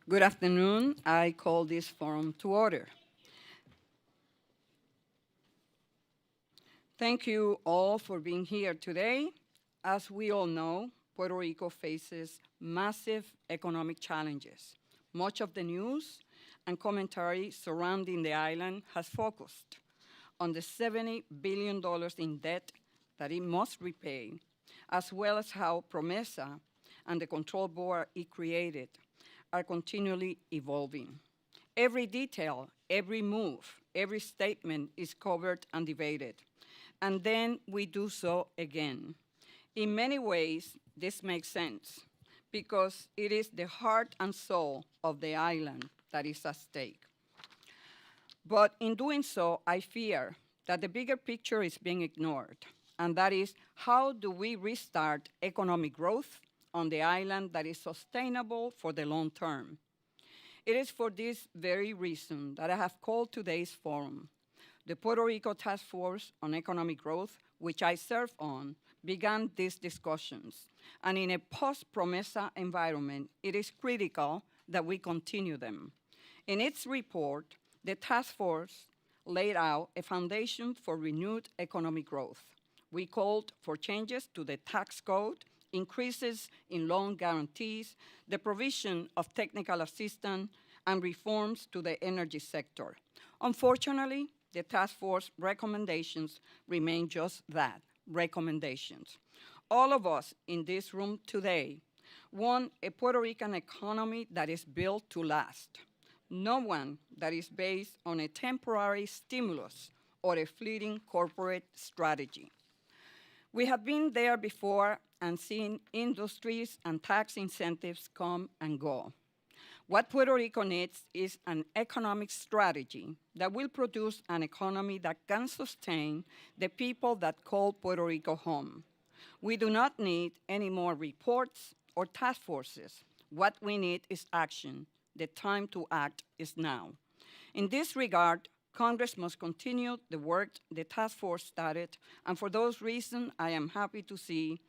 Good afternoon. I call this forum to order. Thank you all for being here today. As we all know, Puerto Rico faces massive economic challenges. Much of the news and commentary surrounding the island has focused on the $70 billion in debt that it must repay, as well as how PROMESA and the control board it created are continually evolving. Every detail, every move, every statement is covered and debated. And then we do so again. In many ways, this makes sense because it is the heart and soul of the island that is at stake. But in doing so, I fear that the bigger picture is being ignored, and that is how do we restart economic growth on the island that is sustainable for the long term. It is for this very reason that I have called today's forum. The Puerto Rico Task Force on Economic Growth, which I serve on, began these discussions. And in a post-PROMESA environment, it is critical that we continue them. In its report, the task force laid out a foundation for renewed economic growth. We called for changes to the tax code, increases in loan guarantees, the provision of technical assistance, and reforms to the energy sector. Unfortunately, the task force recommendations remain just that, recommendations. All of us in this room today want a Puerto Rican economy that is built to last, no one that is based on a temporary stimulus or a fleeting corporate strategy. We have been there before and seen industries and tax incentives come and go. What Puerto Rico needs is an economic strategy that will produce an economy that can sustain the people that call Puerto Rico home. We do not need any more reports or task forces. What we need is action. The time to act is now. In this regard, Congress must continue the work the task force started, and for those reasons, I am happy to see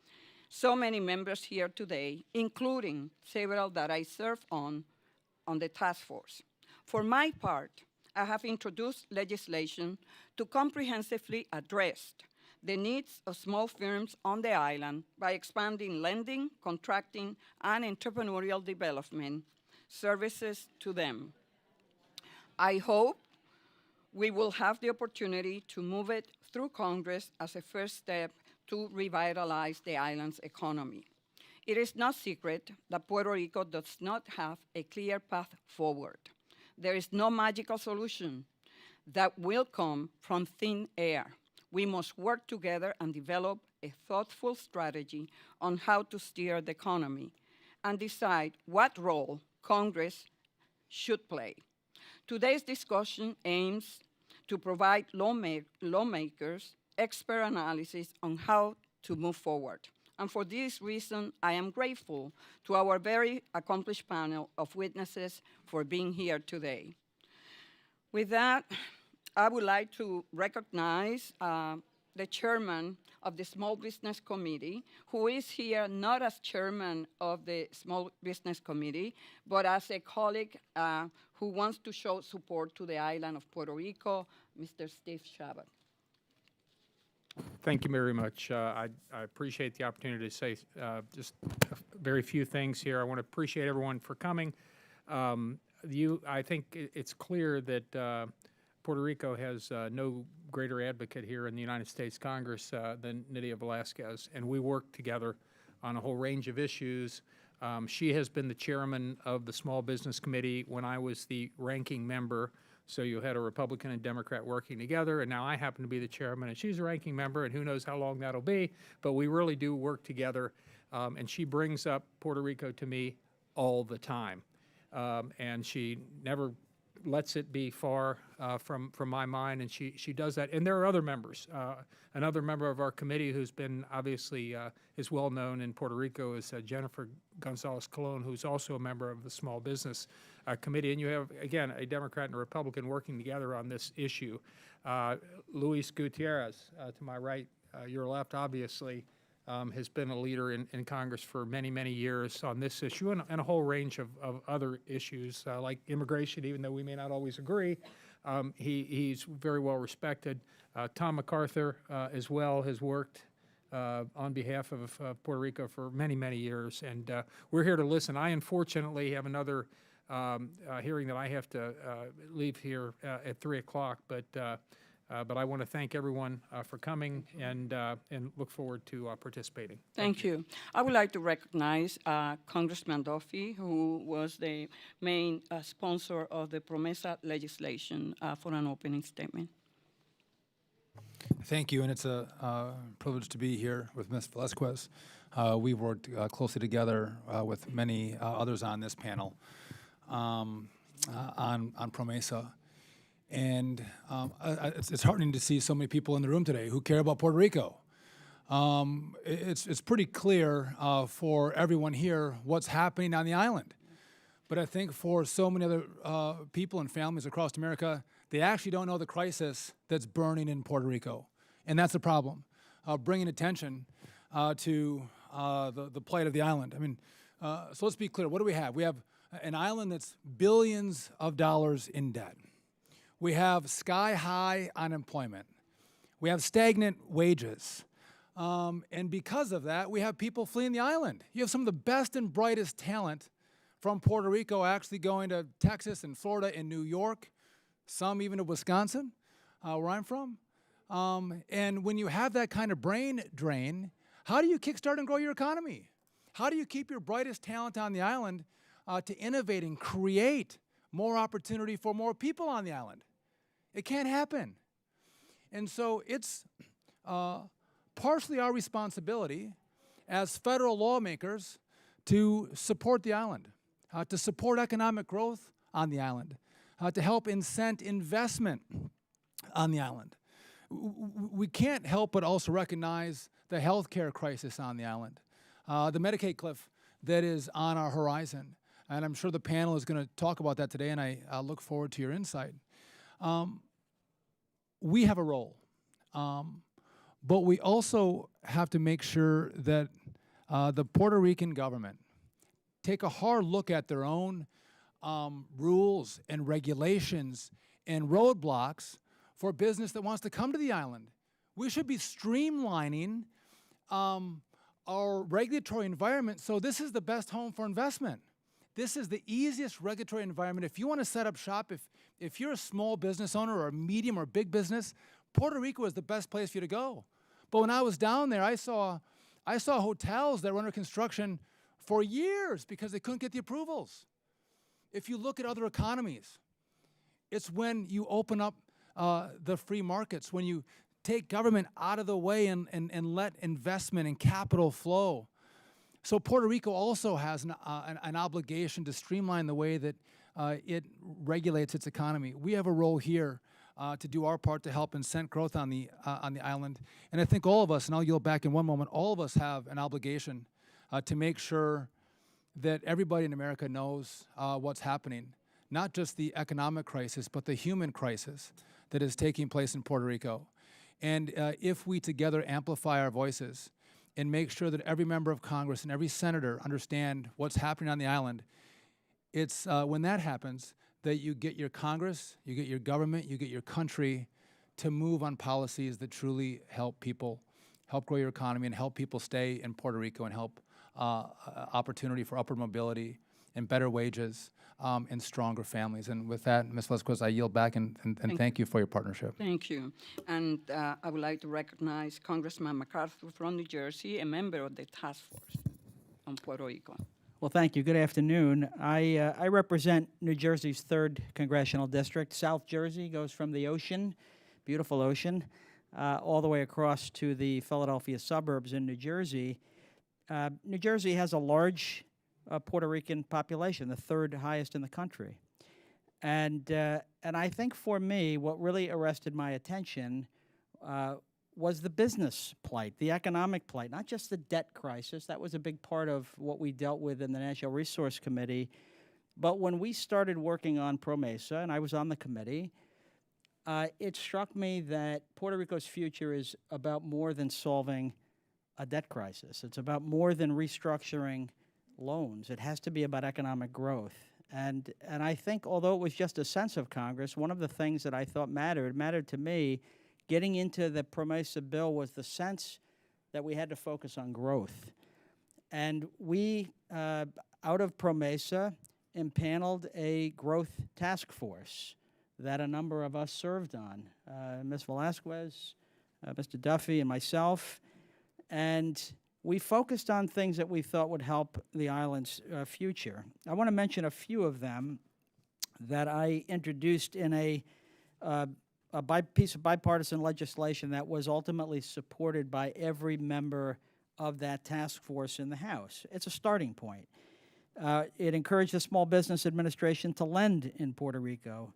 so many members here today, including several that I serve on the task force. For my part, I have introduced legislation to comprehensively address the needs of small firms on the island by expanding lending, contracting, and entrepreneurial development services to them. I hope we will have the opportunity to move it through Congress as a first step to revitalize the island's economy. It is no secret that Puerto Rico does not have a clear path forward. There is no magical solution that will come from thin air. We must work together and develop a thoughtful strategy on how to steer the economy and decide what role Congress should play. Today's discussion aims to provide lawmakers expert analysis on how to move forward. And for this reason, I am grateful to our very accomplished panel of witnesses for being here today. With that, I would like to recognize the chairman of the Small Business Committee, who is here not as chairman of the Small Business Committee, but as a colleague who wants to show support to the island of Puerto Rico, Mr. Steve Shabbat. Thank you very much. I appreciate the opportunity to say just very few things here. I want to appreciate everyone for coming. I think it's clear that Puerto Rico has no greater advocate here in the United States Congress than Nydia Velázquez, and we work together on a whole range of issues. She has been the chairman of the Small Business Committee when I was the ranking member. So you had a Republican and Democrat working together, and now I happen to be the chairman, and she's a ranking member, and who knows how long that'll be, but we really do work together, and she brings up Puerto Rico to me all the time, and she never lets it be far from my mind, and she does that. And there are other members. Another member of our committee who's been obviously is well known in Puerto Rico is Jennifer Gonzalez Colon, who's also a member of the Small Business Committee. And you have, again, a Democrat and a Republican working together on this issue. Luis Gutierrez, to my right, your left, obviously, has been a leader in Congress for many, many years on this issue and a whole range of other issues like immigration, even though we may not always agree. He's very well respected. Tom MacArthur as well has worked on behalf of Puerto Rico for many, many years, and we're here to listen. I unfortunately have another hearing that I have to leave here at 3 o'clock, but I want to thank everyone for coming and look forward to participating. Thank you. I would like to recognize Congressman Duffy, who was the main sponsor of the PROMESA legislation for an opening statement. Thank you, and it's a privilege to be here with Ms. Velasquez. We've worked closely together with many others on this panel on PROMESA. And it's heartening to see so many people in the room today who care about Puerto Rico. It's pretty clear for everyone here what's happening on the island. But I think for so many other people and families across America, they actually don't know the crisis that's burning in Puerto Rico. And that's the problem, bringing attention to the plight of the island. I mean, so let's be clear. What do we have? We have an island that's billions of dollars in debt. We have sky-high unemployment. We have stagnant wages. And because of that, we have people fleeing the island. You have some of the best and brightest talent from Puerto Rico actually going to Texas and Florida and New York, some even to Wisconsin, where I'm from. And when you have that kind of brain drain, how do you kickstart and grow your economy? How do you keep your brightest talent on the island to innovate and create more opportunity for more people on the island? It can't happen. And so it's partially our responsibility as federal lawmakers to support the island, to support economic growth on the island, to help incent investment on the island. We can't help but also recognize the healthcare crisis on the island, the Medicaid cliff that is on our horizon. And I'm sure the panel is going to talk about that today, and I look forward to your insight. We have a role, but we also have to make sure that the Puerto Rican government take a hard look at their own rules and regulations and roadblocks for business that wants to come to the island. We should be streamlining our regulatory environment so this is the best home for investment. This is the easiest regulatory environment. If you want to set up shop, if you're a small business owner or a medium or big business, Puerto Rico is the best place for you to go. But when I was down there, I saw hotels that were under construction for years because they couldn't get the approvals. If you look at other economies, it's when you open up the free markets, when you take government out of the way and let investment and capital flow. So Puerto Rico also has an obligation to streamline the way that it regulates its economy. We have a role here to do our part to help incent growth on the island. And I think all of us, and I'll yield back in one moment, all of us have an obligation to make sure that everybody in America knows what's happening, not just the economic crisis, but the human crisis that is taking place in Puerto Rico. And if we together amplify our voices and make sure that every member of Congress and every senator understand what's happening on the island, it's when that happens that you get your Congress, you get your government, you get your country to move on policies that truly help people, help grow your economy, and help people stay in Puerto Rico and help opportunity for upward mobility and better wages and stronger families. And with that, Ms. Velasquez, I yield back and thank you for your partnership. Thank you. And I would like to recognize Congressman MacArthur from New Jersey, a member of the task force on Puerto Rico. Well, thank you. Good afternoon. I represent New Jersey's 3rd Congressional District. South Jersey goes from the ocean, beautiful ocean, all the way across to the Philadelphia suburbs in New Jersey. New Jersey has a large Puerto Rican population, the 3rd highest in the country. And I think for me, what really arrested my attention was the business plight, the economic plight, not just the debt crisis. That was a big part of what we dealt with in the National Resource Committee. But when we started working on PROMESA, and I was on the committee, it struck me that Puerto Rico's future is about more than solving a debt crisis. It's about more than restructuring loans. It has to be about economic growth. And I think, although it was just a sense of Congress, one of the things that I thought mattered to me, getting into the PROMESA bill, was the sense that we had to focus on growth. And we, out of PROMESA, impaneled a growth task force that a number of us served on, Ms. Velasquez, Mr. Duffy, and myself. And we focused on things that we thought would help the island's future. I want to mention a few of them that I introduced in a piece of bipartisan legislation that was ultimately supported by every member of that task force in the House. It's a starting point. It encouraged the Small Business Administration to lend in Puerto Rico,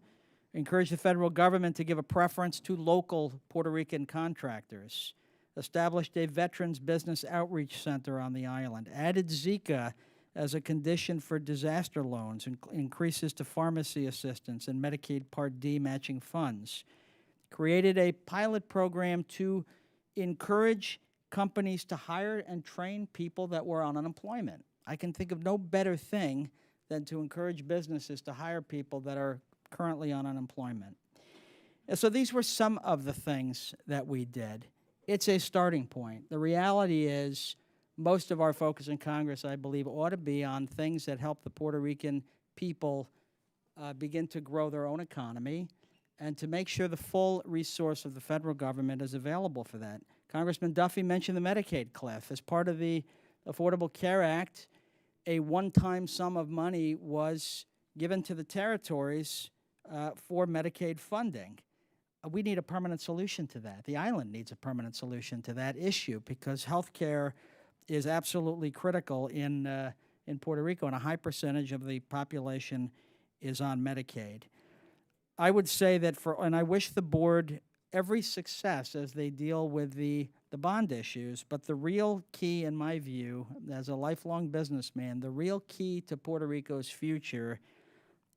encouraged the federal government to give a preference to local Puerto Rican contractors, established a Veterans Business Outreach Center on the island, added Zika as a condition for disaster loans, increases to pharmacy assistance and Medicaid Part D matching funds, created a pilot program to encourage companies to hire and train people that were on unemployment. I can think of no better thing than to encourage businesses to hire people that are currently on unemployment. And so these were some of the things that we did. It's a starting point. The reality is most of our focus in Congress, I believe, ought to be on things that help the Puerto Rican people begin to grow their own economy and to make sure the full resource of the federal government is available for that. Congressman Duffy mentioned the Medicaid cliff. As part of the Affordable Care Act, a one-time sum of money was given to the territories for Medicaid funding. We need a permanent solution to that. The island needs a permanent solution to that issue because health care is absolutely critical in Puerto Rico, and a high percentage of the population is on Medicaid. I would say that and I wish the board every success as they deal with the bond issues, but the real key, in my view, as a lifelong businessman, the real key to Puerto Rico's future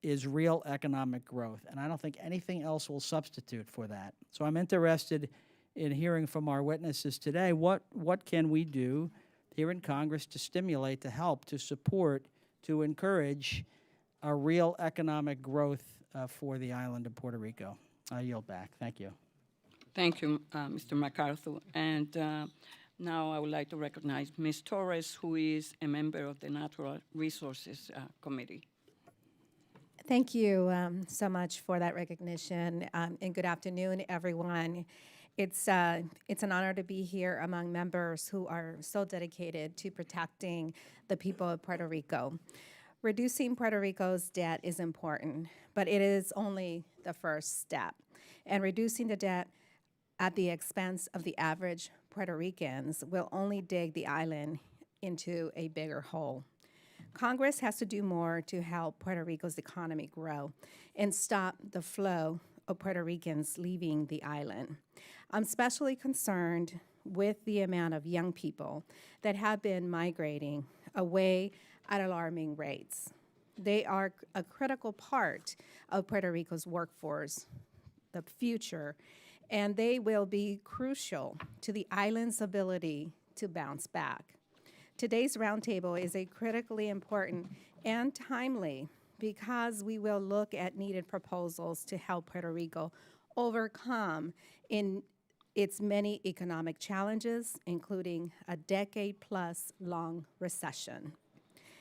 is real economic growth, and I don't think anything else will substitute for that. So I'm interested in hearing from our witnesses today, what can we do here in Congress to stimulate, to help, to support, to encourage a real economic growth for the island of Puerto Rico. I yield back. Thank you. Thank you, Mr. MacArthur. And now I would like to recognize Ms. Torres, who is a member of the Natural Resources Committee. Thank you so much for that recognition, and good afternoon, everyone. It's an honor to be here among members who are so dedicated to protecting the people of Puerto Rico. Reducing Puerto Rico's debt is important, but it is only the first step. And reducing the debt at the expense of the average Puerto Ricans will only dig the island into a bigger hole. Congress has to do more to help Puerto Rico's economy grow and stop the flow of Puerto Ricans leaving the island. I'm especially concerned with the amount of young people that have been migrating away at alarming rates. They are a critical part of Puerto Rico's workforce, the future, and they will be crucial to the island's ability to bounce back. Today's roundtable is a critically important and timely because we will look at needed proposals to help Puerto Rico overcome in its many economic challenges, including a decade-plus long recession.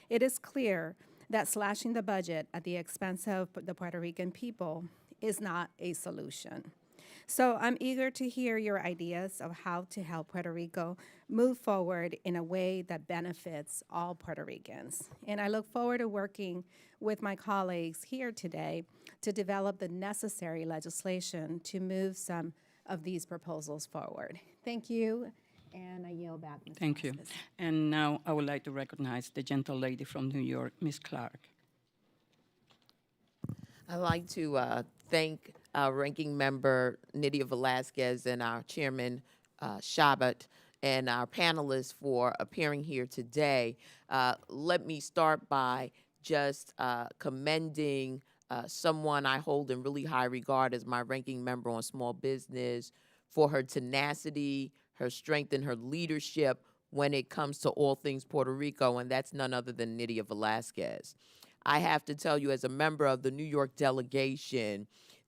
It is clear that slashing the budget at the expense of the Puerto Rican people is not a solution. So I'm eager to hear your ideas of how to help Puerto Rico move forward in a way that benefits all Puerto Ricans. And I look forward to working with my colleagues here today to develop the necessary legislation to move some of these proposals forward. Thank you, and I yield back. Ms. Thank you. Vasquez. And now I would like to recognize the gentle lady from New York, Ms. Clark. I'd like to thank our ranking member, Nydia Velasquez, and our chairman, Shabat, and our panelists for appearing here today. Let me start by just commending someone I hold in really high regard as my ranking member on small business for her tenacity, her strength, and her leadership when it comes to all things Puerto Rico, and that's none other than Nydia Velasquez. I have to tell you, as a member of the New York delegation,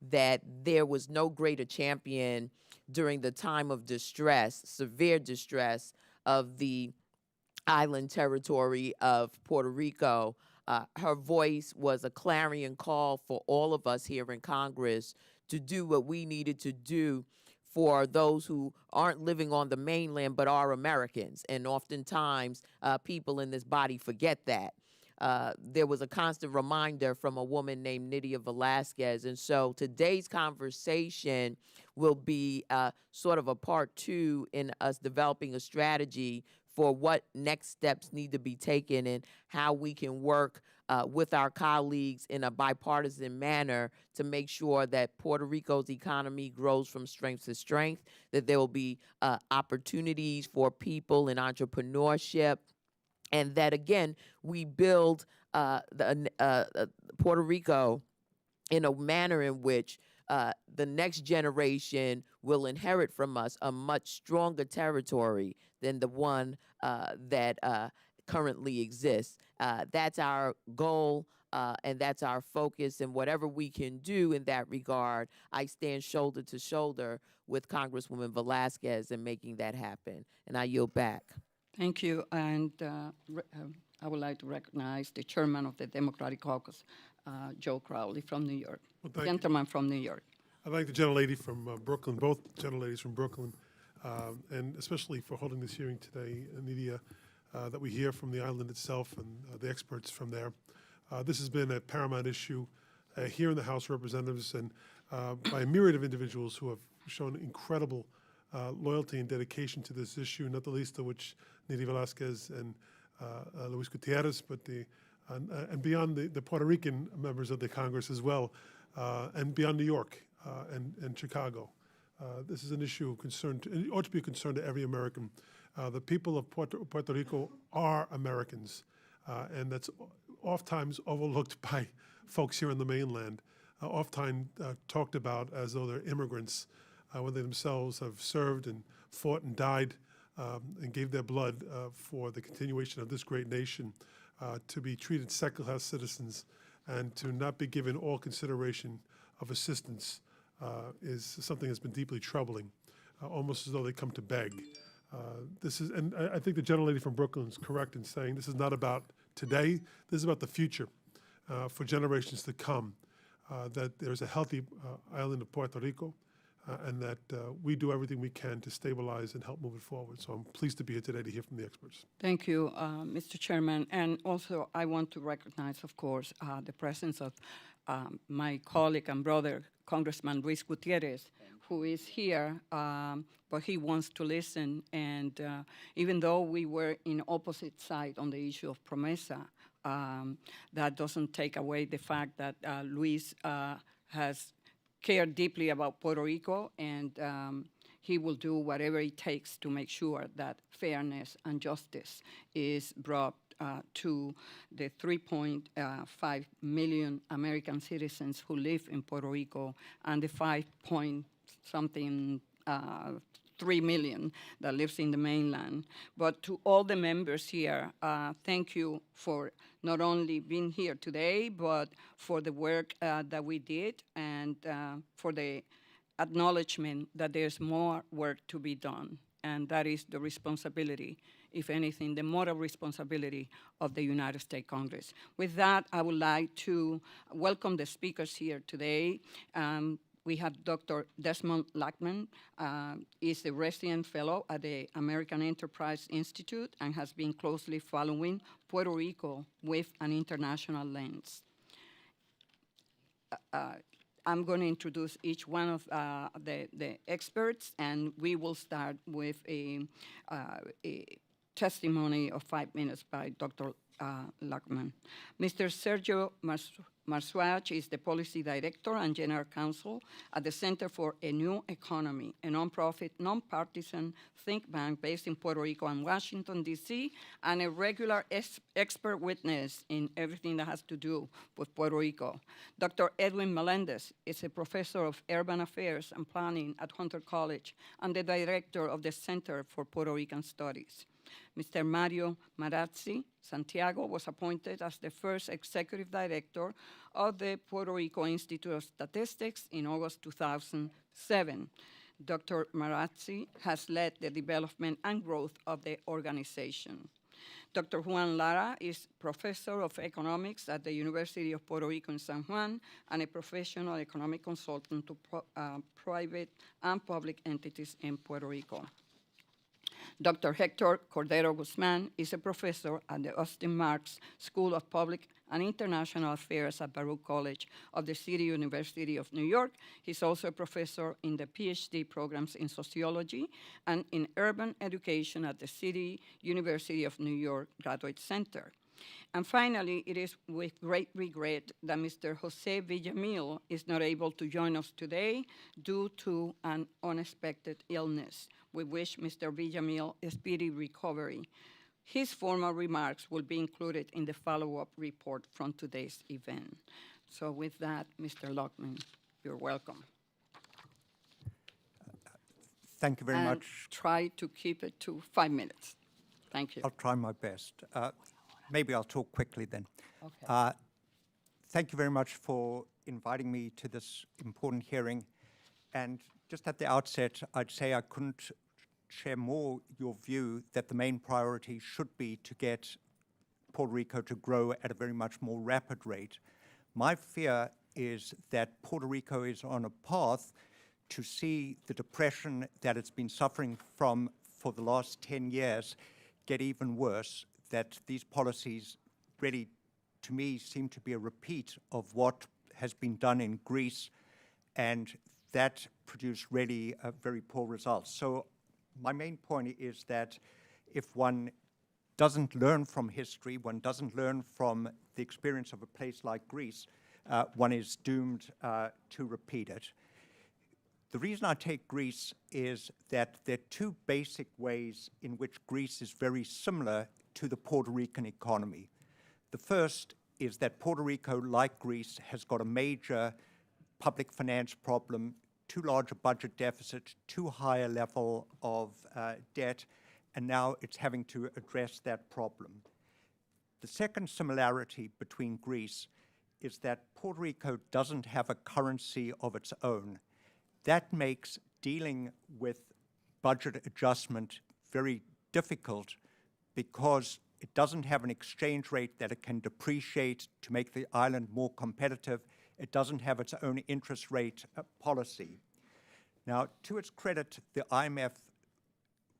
that there was no greater champion during the time of distress, severe distress, of the island territory of Puerto Rico. Her voice was a clarion call for all of us here in Congress to do what we needed to do for those who aren't living on the mainland but are Americans. And oftentimes, people in this body forget that. There was a constant reminder from a woman named Nydia Velasquez. And so today's conversation will be sort of a part 2 in us developing a strategy for what next steps need to be taken and how we can work with our colleagues in a bipartisan manner to make sure that Puerto Rico's economy grows from strength to strength, that there will be opportunities for people in entrepreneurship, and that, again, we build Puerto Rico in a manner in which the next generation will inherit from us a much stronger territory than the one that currently exists. That's our goal, and that's our focus. And whatever we can do in that regard, I stand shoulder to shoulder with Congresswoman Velasquez in making that happen. And I yield back. Thank you. And I would like to recognize the chairman of the Democratic Caucus, Joe Crowley from New York. Well, Gentleman from New York. I thank the gentlelady from Brooklyn, both gentleladies from Brooklyn, and especially for holding this hearing today, Nydia, that we hear from the island itself and the experts from there. This has been a paramount issue here in the House of Representatives and by a myriad of individuals who have shown incredible loyalty and dedication to this issue, not the least of which Nydia Velasquez and Luis Gutierrez, but and beyond the Puerto Rican members of the Congress as well, and beyond New York and Chicago. This is an issue of concern, it ought to be a concern to every American. The people of Puerto Rico are Americans, and that's oftentimes overlooked by folks here on the mainland, oftentimes talked about as though they're immigrants, when they themselves have served and fought and died and gave their blood for the continuation of this great nation, to be treated second-class citizens and to not be given all consideration of assistance is something that's been deeply troubling, almost as though they come to beg. And I think the gentlelady from Brooklyn is correct in saying this is not about today, this is about the future for generations to come, that there's a healthy island of Puerto Rico, and that we do everything we can to stabilize and help move it forward. So I'm pleased to be here today to hear from the experts. Thank you, Mr. Chairman. And also, I want to recognize, of course, the presence of my colleague and brother, Congressman Luis Gutierrez, who is here, but he wants to listen. And even though we were in opposite side on the issue of Promesa, that doesn't take away the fact that Luis has cared deeply about Puerto Rico, and he will do whatever it takes to make sure that fairness and justice is brought to the 3.5 million American citizens who live in Puerto Rico and the 3 million that lives in the mainland. But to all the members here, thank you for not only being here today, but for the work that we did and for the acknowledgement that there's more work to be done. And that is the responsibility, if anything, the moral responsibility of the United States Congress. With that, I would like to welcome the speakers here today. We have Dr. Desmond Lackman, is the resident fellow at the American Enterprise Institute and has been closely following Puerto Rico with an international lens. I'm going to introduce each one of the experts, and we will start with a testimony of 5 minutes by Dr. Lackman. Mr. Sergio Marsuach is the Policy Director and General Counsel at the Center for a New Economy, a nonprofit, nonpartisan think tank based in Puerto Rico and Washington, D.C., and a regular expert witness in everything that has to do with Puerto Rico. Dr. Edwin Melendez is a professor of urban affairs and planning at Hunter College and the director of the Center for Puerto Rican Studies. Mr. Mario Marazzi Santiago was appointed as the first executive director of the Puerto Rico Institute of Statistics in August 2007. Dr. Marazzi has led the development and growth of the organization. Dr. Juan Lara is professor of economics at the University of Puerto Rico in San Juan and a professional economic consultant to private and public entities in Puerto Rico. Dr. Hector Cordero Guzman is a professor at the Austin Marks School of Public and International Affairs at Baruch College of the City University of New York. He's also a professor in the PhD programs in sociology and in urban education at the City University of New York Graduate Center. And finally, it is with great regret that Mr. Jose Villamil is not able to join us today due to an unexpected illness. We wish Mr. Villamil a speedy recovery. His formal remarks will be included in the follow-up report from today's event. So with that, Mr. Lockman, you're welcome. Thank you very And much. try to keep it to 5 minutes. Thank you. I'll try my best. Maybe I'll talk quickly then. Okay. Thank you very much for inviting me to this important hearing. And just at the outset, I'd say I couldn't share more your view that the main priority should be to get Puerto Rico to grow at a very much more rapid rate. My fear is that Puerto Rico is on a path to see the depression that it's been suffering from for the last 10 years get even worse, that these policies really, to me, seem to be a repeat of what has been done in Greece, and that produced really very poor results. So my main point is that if one doesn't learn from history, one doesn't learn from the experience of a place like Greece, one is doomed to repeat it. The reason I take Greece is that there are two basic ways in which Greece is very similar to the Puerto Rican economy. The first is that Puerto Rico, like Greece, has got a major public finance problem, too large a budget deficit, too high a level of debt, and now it's having to address that problem. The second similarity between Greece is that Puerto Rico doesn't have a currency of its own. That makes dealing with budget adjustment very difficult because it doesn't have an exchange rate that it can depreciate to make the island more competitive. It doesn't have its own interest rate policy. Now, to its credit, the IMF,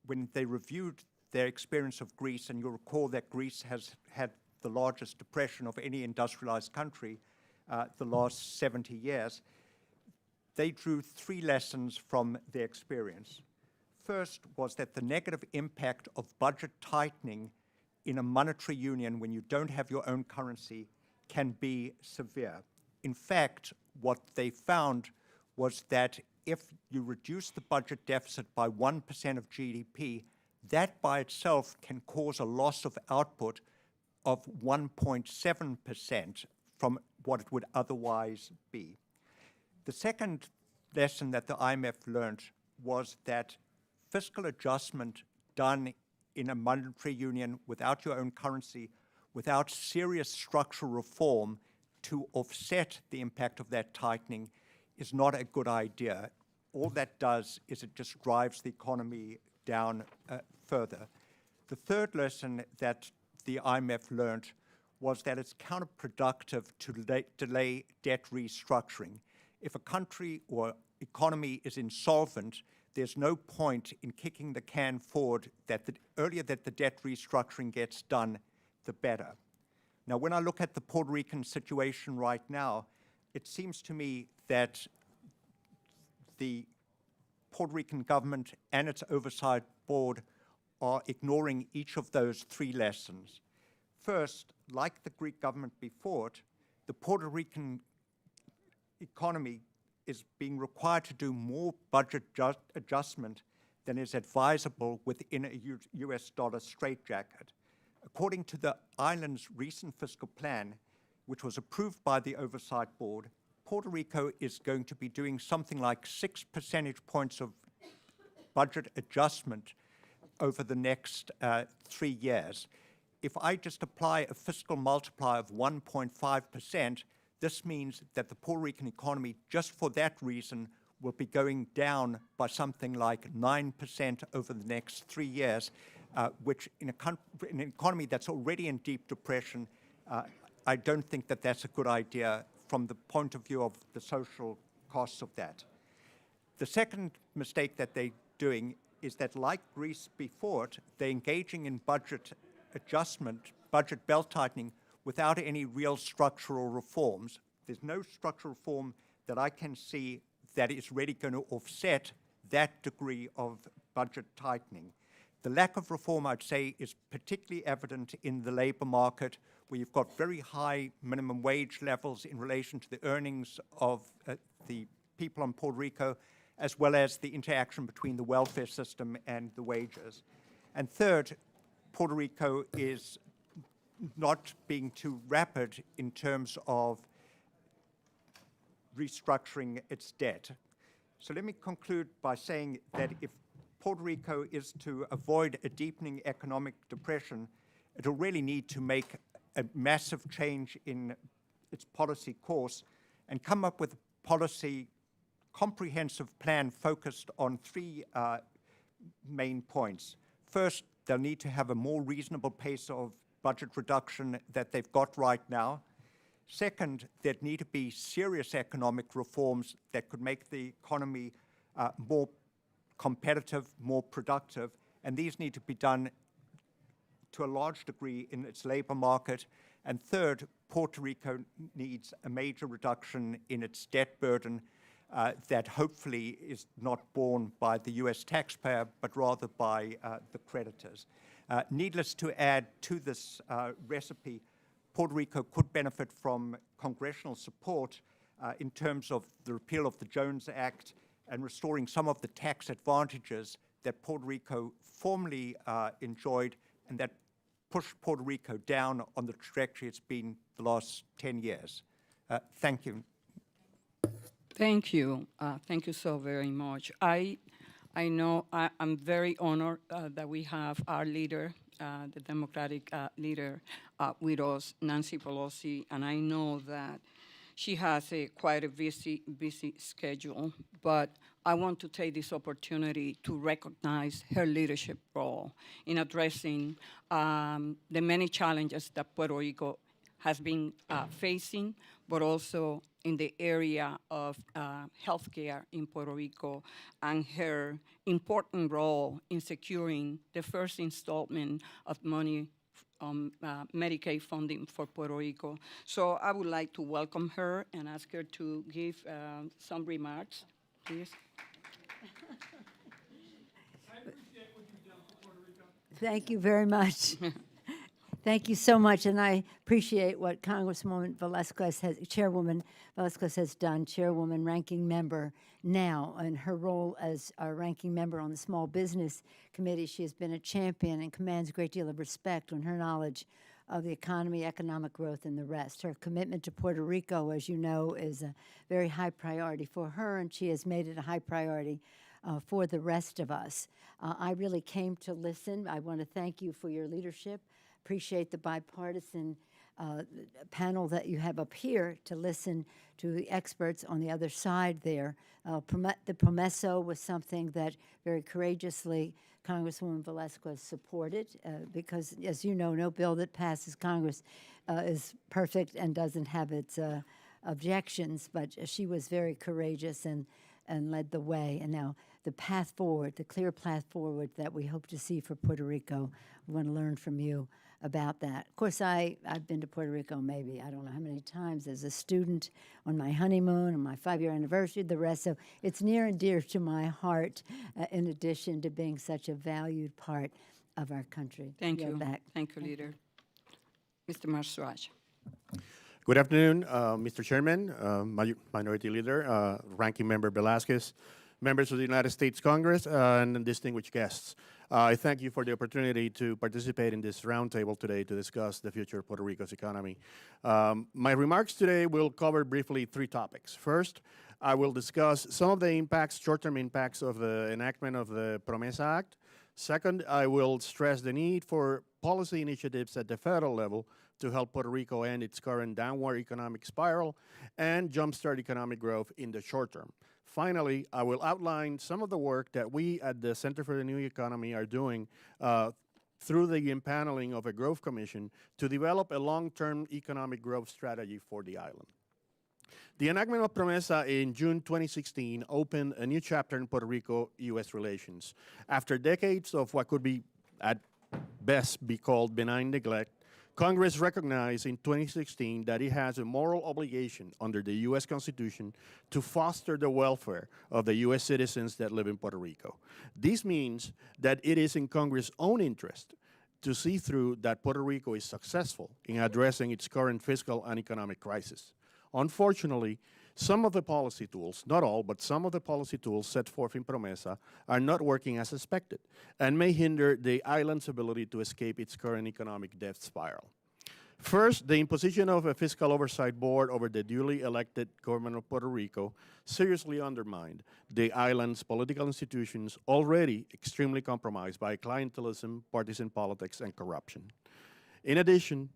when they reviewed their experience of Greece, and you'll recall that Greece has had the largest depression of any industrialized country the last 70 years, they drew 3 lessons from their experience. First was that the negative impact of budget tightening in a monetary union when you don't have your own currency can be severe. In fact, what they found was that if you reduce the budget deficit by 1% of GDP, that by itself can cause a loss of output of 1.7% from what it would otherwise be. The second lesson that the IMF learned was that fiscal adjustment done in a monetary union without your own currency, without serious structural reform to offset the impact of that tightening is not a good idea. All that does is it just drives the economy down further. The third lesson that the IMF learned was that it's counterproductive to delay debt restructuring. If a country or economy is insolvent, there's no point in kicking the can forward that the earlier that the debt restructuring gets done, the better. Now, when I look at the Puerto Rican situation right now, it seems to me that the Puerto Rican government and its oversight board are ignoring each of those 3 lessons. First, like the Greek government before it, the Puerto Rican economy is being required to do more budget adjustment than is advisable within a US dollar straitjacket. According to the island's recent fiscal plan, which was approved by the Oversight Board, Puerto Rico is going to be doing something like 6 percentage points of budget adjustment over the next 3 years. If I just apply a fiscal multiplier of 1.5%, this means that the Puerto Rican economy, just for that reason, will be going down by something like 9% over the next 3 years, which in an economy that's already in deep depression, I don't think that that's a good idea from the point of view of the social costs of that. The second mistake that they're doing is that, like Greece before it, they're engaging in budget adjustment, budget belt-tightening, without any real structural reforms. There's no structural reform that I can see that is really going to offset that degree of budget tightening. The lack of reform, I'd say, is particularly evident in the labor market, where you've got very high minimum wage levels in relation to the earnings of the people in Puerto Rico, as well as the interaction between the welfare system and the wages. And third, Puerto Rico is not being too rapid in terms of restructuring its debt. So let me conclude by saying that if Puerto Rico is to avoid a deepening economic depression, it'll really need to make a massive change in its policy course and come up with a policy comprehensive plan focused on 3 main points. First, they'll need to have a more reasonable pace of budget reduction that they've got right now. Second, there'd need to be serious economic reforms that could make the economy more competitive, more productive, and these need to be done to a large degree in its labor market. And third, Puerto Rico needs a major reduction in its debt burden that hopefully is not borne by the US taxpayer, but rather by the creditors. Needless to add to this recipe, Puerto Rico could benefit from congressional support in terms of the repeal of the Jones Act and restoring some of the tax advantages that Puerto Rico formerly enjoyed and that pushed Puerto Rico down on the trajectory it's been the last 10 years. Thank you. Thank you. Thank you so very much. I know I'm very honored that we have our leader, the Democratic leader, with us, Nancy Pelosi, and I know that she has quite a busy schedule, but I want to take this opportunity to recognize her leadership role in addressing the many challenges that Puerto Rico has been facing, but also in the area of healthcare in Puerto Rico, and her important role in securing the first installment of money Medicaid funding for Puerto Rico. So I would like to welcome her and ask her to give some remarks, please. Thank you very much. Thank you so much, and I appreciate what Congresswoman Chairwoman Velasquez has done, Chairwoman, Ranking Member now, and her role as our Ranking Member on the Small Business Committee. She has been a champion and commands a great deal of respect on her knowledge of the economy, economic growth, and the rest. Her commitment to Puerto Rico, as you know, is a very high priority for her, and she has made it a high priority for the rest of us. I really came to listen. I want to thank you for your leadership. Appreciate the bipartisan panel that you have up here to listen to the experts on the other side there. The PROMESO was something that very courageously Congresswoman Velasquez supported because, as you know, no bill that passes Congress is perfect and doesn't have its objections, but she was very courageous and led the way. And now the path forward, the clear path forward that we hope to see for Puerto Rico, we want to learn from you about that. Of course, I've been to Puerto Rico maybe, I don't know how many times, as a student, on my honeymoon, on my 5-year anniversary, the rest. So it's near and dear to my heart, in addition to being such a valued part of our country. Thank You're you. back. Thank you, Leader. Mr. Marsuach. Good afternoon, Mr. Chairman, Minority Leader, Ranking Member Velasquez, members of the United States Congress, and distinguished guests. I thank you for the opportunity to participate in this roundtable today to discuss the future of Puerto Rico's economy. My remarks today will cover briefly three topics. First, I will discuss some of the impacts, short-term impacts of the enactment of the PROMESA Act. Second, I will stress the need for policy initiatives at the federal level to help Puerto Rico end its current downward economic spiral and jumpstart economic growth in the short term. Finally, I will outline some of the work that we at the Center for the New Economy are doing through the impaneling of a growth commission to develop a long-term economic growth strategy for the island. The enactment of PROMESA in June 2016 opened a new chapter in Puerto Rico-U.S. relations. After decades of what could be, at best, be called benign neglect, Congress recognized in 2016 that it has a moral obligation under the U.S. Constitution to foster the welfare of the U.S. citizens that live in Puerto Rico. This means that it is in Congress' own interest to see through that Puerto Rico is successful in addressing its current fiscal and economic crisis. Unfortunately, some of the policy tools, not all, but some of the policy tools set forth in PROMESA are not working as expected and may hinder the island's ability to escape its current economic debt spiral. First, the imposition of a fiscal oversight board over the duly elected government of Puerto Rico seriously undermined the island's political institutions, already extremely compromised by clientelism, partisan politics, and corruption. In addition,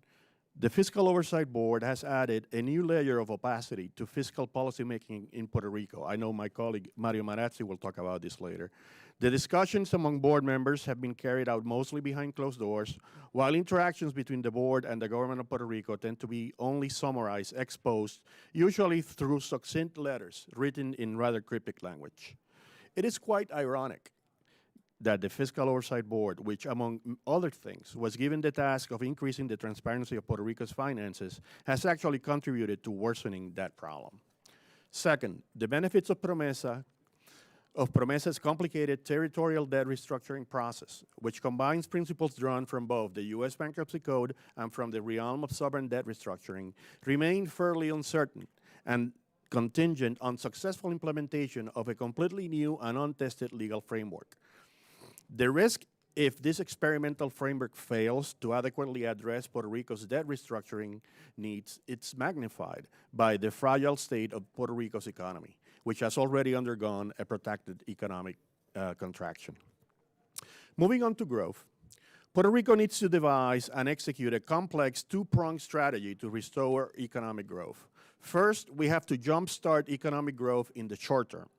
the Fiscal Oversight Board has added a new layer of opacity to fiscal policymaking in Puerto Rico. I know my colleague Mario Marazzi will talk about this later. The discussions among board members have been carried out mostly behind closed doors, while interactions between the board and the government of Puerto Rico tend to be only summarized, exposed, usually through succinct letters written in rather cryptic language. It is quite ironic that the Fiscal Oversight Board, which among other things was given the task of increasing the transparency of Puerto Rico's finances, has actually contributed to worsening that problem. Second, the benefits of PROMESA's complicated territorial debt restructuring process, which combines principles drawn from both the U.S. Bankruptcy Code and from the realm of sovereign debt restructuring, remain fairly uncertain and contingent on successful implementation of a completely new and untested legal framework. The risk, if this experimental framework fails to adequately address Puerto Rico's debt restructuring needs, it's magnified by the fragile state of Puerto Rico's economy, which has already undergone a protracted economic contraction. Moving on to growth, Puerto Rico needs to devise and execute a complex two-pronged strategy to restore economic growth. First, we have to jumpstart economic growth in the short term.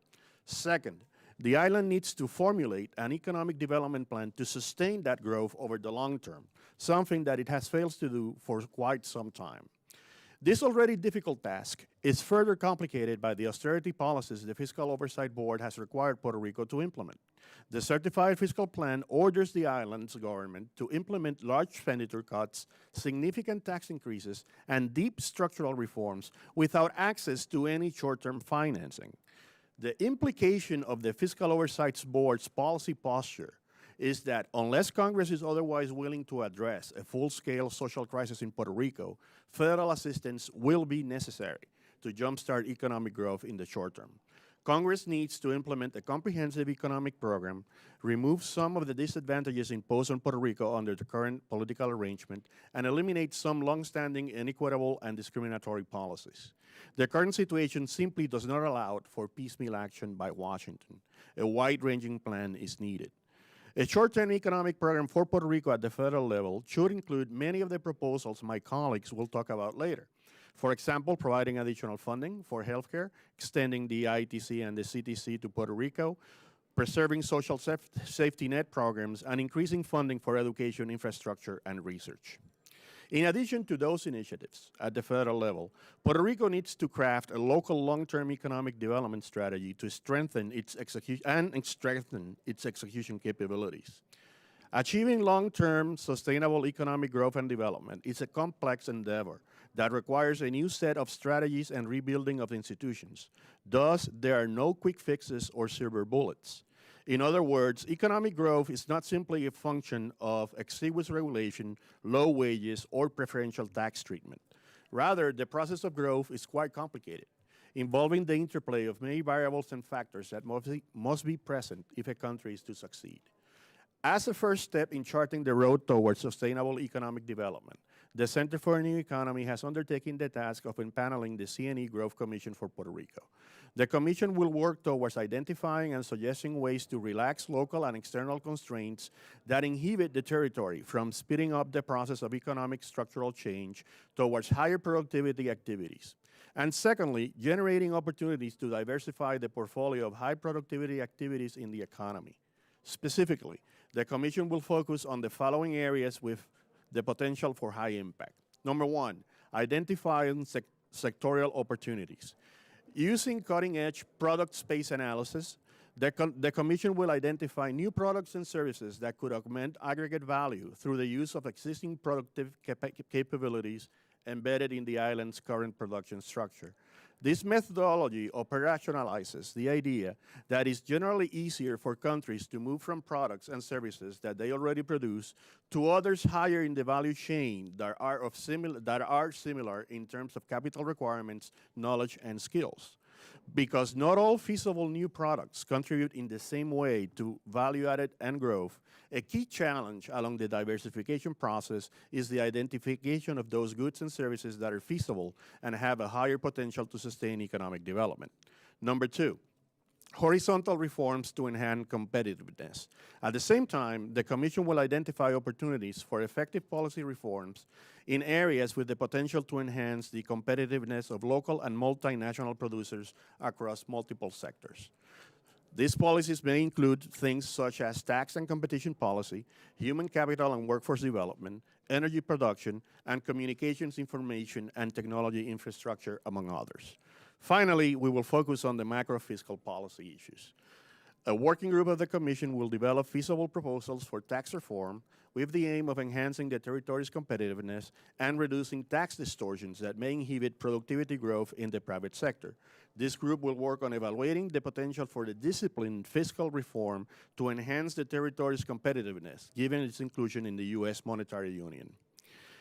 Second, the island needs to formulate an economic development plan to sustain that growth over the long term, something that it has failed to do for quite some time. This already difficult task is further complicated by the austerity policies the Fiscal Oversight Board has required Puerto Rico to implement. The Certified Fiscal Plan orders the island's government to implement large expenditure cuts, significant tax increases, and deep structural reforms without access to any short-term financing. The implication of the Fiscal Oversight Board's policy posture is that unless Congress is otherwise willing to address a full-scale social crisis in Puerto Rico, federal assistance will be necessary to jumpstart economic growth in the short term. Congress needs to implement a comprehensive economic program, remove some of the disadvantages imposed on Puerto Rico under the current political arrangement, and eliminate some long-standing inequitable and discriminatory policies. The current situation simply does not allow for piecemeal action by Washington. A wide-ranging plan is needed. A short-term economic program for Puerto Rico at the federal level should include many of the proposals my colleagues will talk about later. For example, providing additional funding for healthcare, extending the ITC and the CTC to Puerto Rico, preserving social safety net programs, and increasing funding for education, infrastructure, and research. In addition to those initiatives at the federal level, Puerto Rico needs to craft a local long-term economic development strategy to strengthen its execution capabilities. Achieving long-term sustainable economic growth and development is a complex endeavor that requires a new set of strategies and rebuilding of institutions. Thus, there are no quick fixes or silver bullets. In other words, economic growth is not simply a function of exiguous regulation, low wages, or preferential tax treatment. Rather, the process of growth is quite complicated, involving the interplay of many variables and factors that must be present if a country is to succeed. As a first step in charting the road towards sustainable economic development, the Center for a New Economy has undertaken the task of empaneling the CNE Growth Commission for Puerto Rico. The Commission will work towards identifying and suggesting ways to relax local and external constraints that inhibit the territory from speeding up the process of economic structural change towards higher productivity activities. And secondly, generating opportunities to diversify the portfolio of high productivity activities in the economy. Specifically, the Commission will focus on the following areas with the potential for high impact. Number one, identifying sectorial opportunities. Using cutting-edge product space analysis, the Commission will identify new products and services that could augment aggregate value through the use of existing productive capabilities embedded in the island's current production structure. This methodology operationalizes the idea that it's generally easier for countries to move from products and services that they already produce to others higher in the value chain that are similar in terms of capital requirements, knowledge, and skills. Because not all feasible new products contribute in the same way to value added and growth, a key challenge along the diversification process is the identification of those goods and services that are feasible and have a higher potential to sustain economic development. Number two, horizontal reforms to enhance competitiveness. At the same time, the Commission will identify opportunities for effective policy reforms in areas with the potential to enhance the competitiveness of local and multinational producers across multiple sectors. These policies may include things such as tax and competition policy, human capital and workforce development, energy production, and communications information and technology infrastructure, among others. Finally, we will focus on the macro-fiscal policy issues. A working group of the Commission will develop feasible proposals for tax reform with the aim of enhancing the territory's competitiveness and reducing tax distortions that may inhibit productivity growth in the private sector. This group will work on evaluating the potential for the disciplined fiscal reform to enhance the territory's competitiveness, given its inclusion in the U.S. monetary union.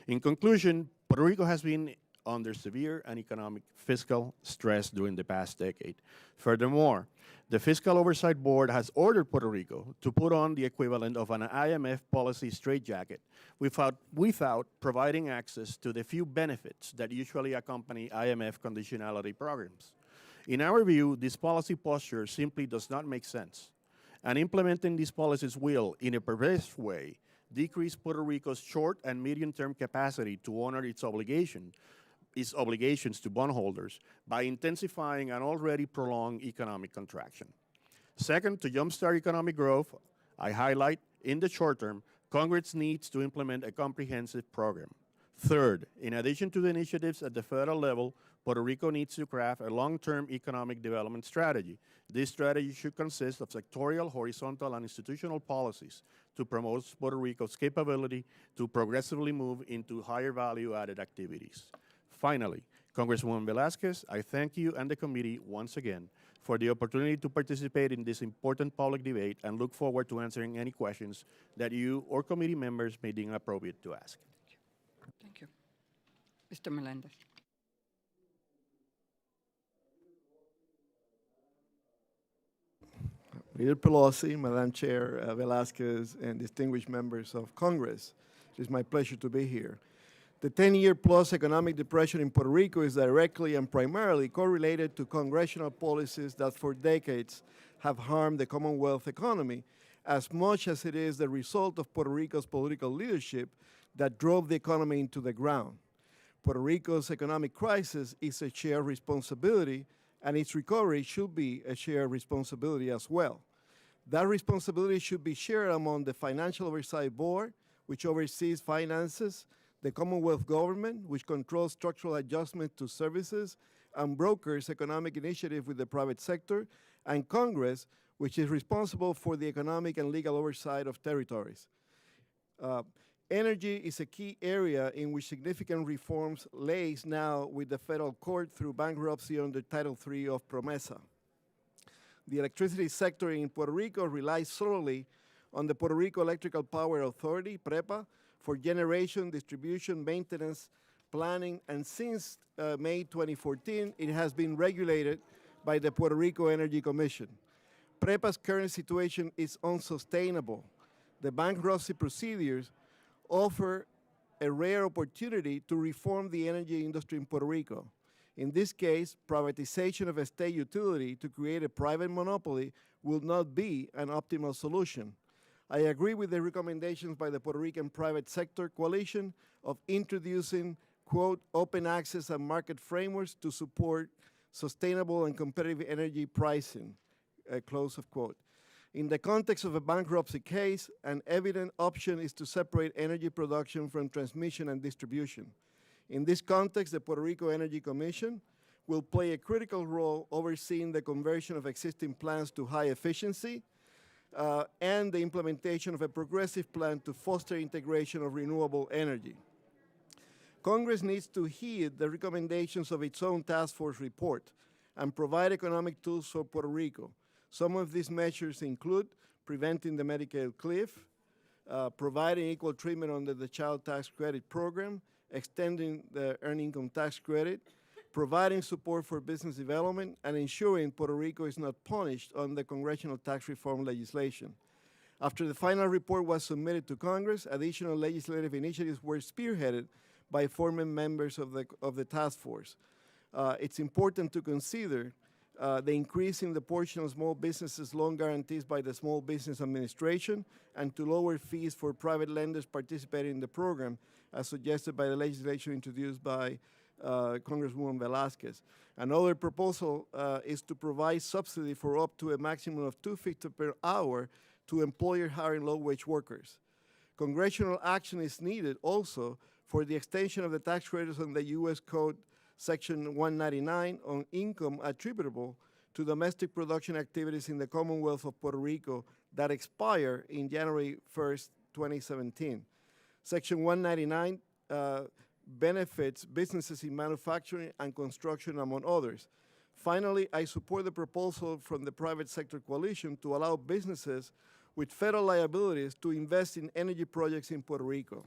In conclusion, Puerto Rico has been under severe and economic fiscal stress during the past decade. Furthermore, the Fiscal Oversight Board has ordered Puerto Rico to put on the equivalent of an IMF policy straitjacket without providing access to the few benefits that usually accompany IMF conditionality programs. In our view, this policy posture simply does not make sense, and implementing these policies will, in a perverse way, decrease Puerto Rico's short and medium-term capacity to honor its obligations to bondholders by intensifying an already prolonged economic contraction. Second, to jumpstart economic growth, I highlight, in the short term, Congress needs to implement a comprehensive program. Third, in addition to the initiatives at the federal level, Puerto Rico needs to craft a long-term economic development strategy. This strategy should consist of sectorial, horizontal, and institutional policies to promote Puerto Rico's capability to progressively move into higher value-added activities. Finally, Congresswoman Velazquez, I thank you and the committee once again for the opportunity to participate in this important public debate and look forward to answering any questions that you or committee members may deem appropriate to ask. Thank you. Mr. Melendez. Leader Pelosi, Madam Chair Velazquez, and distinguished members of Congress, it is my pleasure to be here. The 10-year-plus economic depression in Puerto Rico is directly and primarily correlated to congressional policies that for decades have harmed the Commonwealth economy, as much as it is the result of Puerto Rico's political leadership that drove the economy into the ground. Puerto Rico's economic crisis is a shared responsibility, and its recovery should be a shared responsibility as well. That responsibility should be shared among the Financial Oversight Board, which oversees finances, the Commonwealth Government, which controls structural adjustment to services and brokers economic initiative with the private sector, and Congress, which is responsible for the economic and legal oversight of territories. Energy is a key area in which significant reforms lays now with the federal court through bankruptcy under Title III of PROMESA. The electricity sector in Puerto Rico relies solely on the Puerto Rico Electrical Power Authority, PREPA, for generation, distribution, maintenance, planning, and since May 2014, it has been regulated by the Puerto Rico Energy Commission. PREPA's current situation is unsustainable. The bankruptcy procedures offer a rare opportunity to reform the energy industry in Puerto Rico. In this case, privatization of a state utility to create a private monopoly will not be an optimal solution. I agree with the recommendations by the Puerto Rican Private Sector Coalition of introducing, quote, open access and market frameworks to support sustainable and competitive energy pricing, close of quote. In the context of a bankruptcy case, an evident option is to separate energy production from transmission and distribution. In this context, the Puerto Rico Energy Commission will play a critical role overseeing the conversion of existing plants to high efficiency and the implementation of a progressive plan to foster integration of renewable energy. Congress needs to heed the recommendations of its own task force report and provide economic tools for Puerto Rico. Some of these measures include preventing the Medicaid cliff, providing equal treatment under the Child Tax Credit Program, extending the Earned Income Tax Credit, providing support for business development, and ensuring Puerto Rico is not punished on the congressional tax reform legislation. After the final report was submitted to Congress, additional legislative initiatives were spearheaded by former members of the task force. It's important to consider the increase in the portion of small businesses loan guarantees by the Small Business Administration and to lower fees for private lenders participating in the program, as suggested by the legislation introduced by Congresswoman Velasquez. Another proposal is to provide subsidy for up to a maximum of $2.50 per hour to employers hiring low-wage workers. Congressional action is needed also for the extension of the tax credits on the U.S. Code Section 199 on income attributable to domestic production activities in the Commonwealth of Puerto Rico that expire in January 1st, 2017. Section 199 benefits businesses in manufacturing and construction, among others. Finally, I support the proposal from the Private Sector Coalition to allow businesses with federal liabilities to invest in energy projects in Puerto Rico.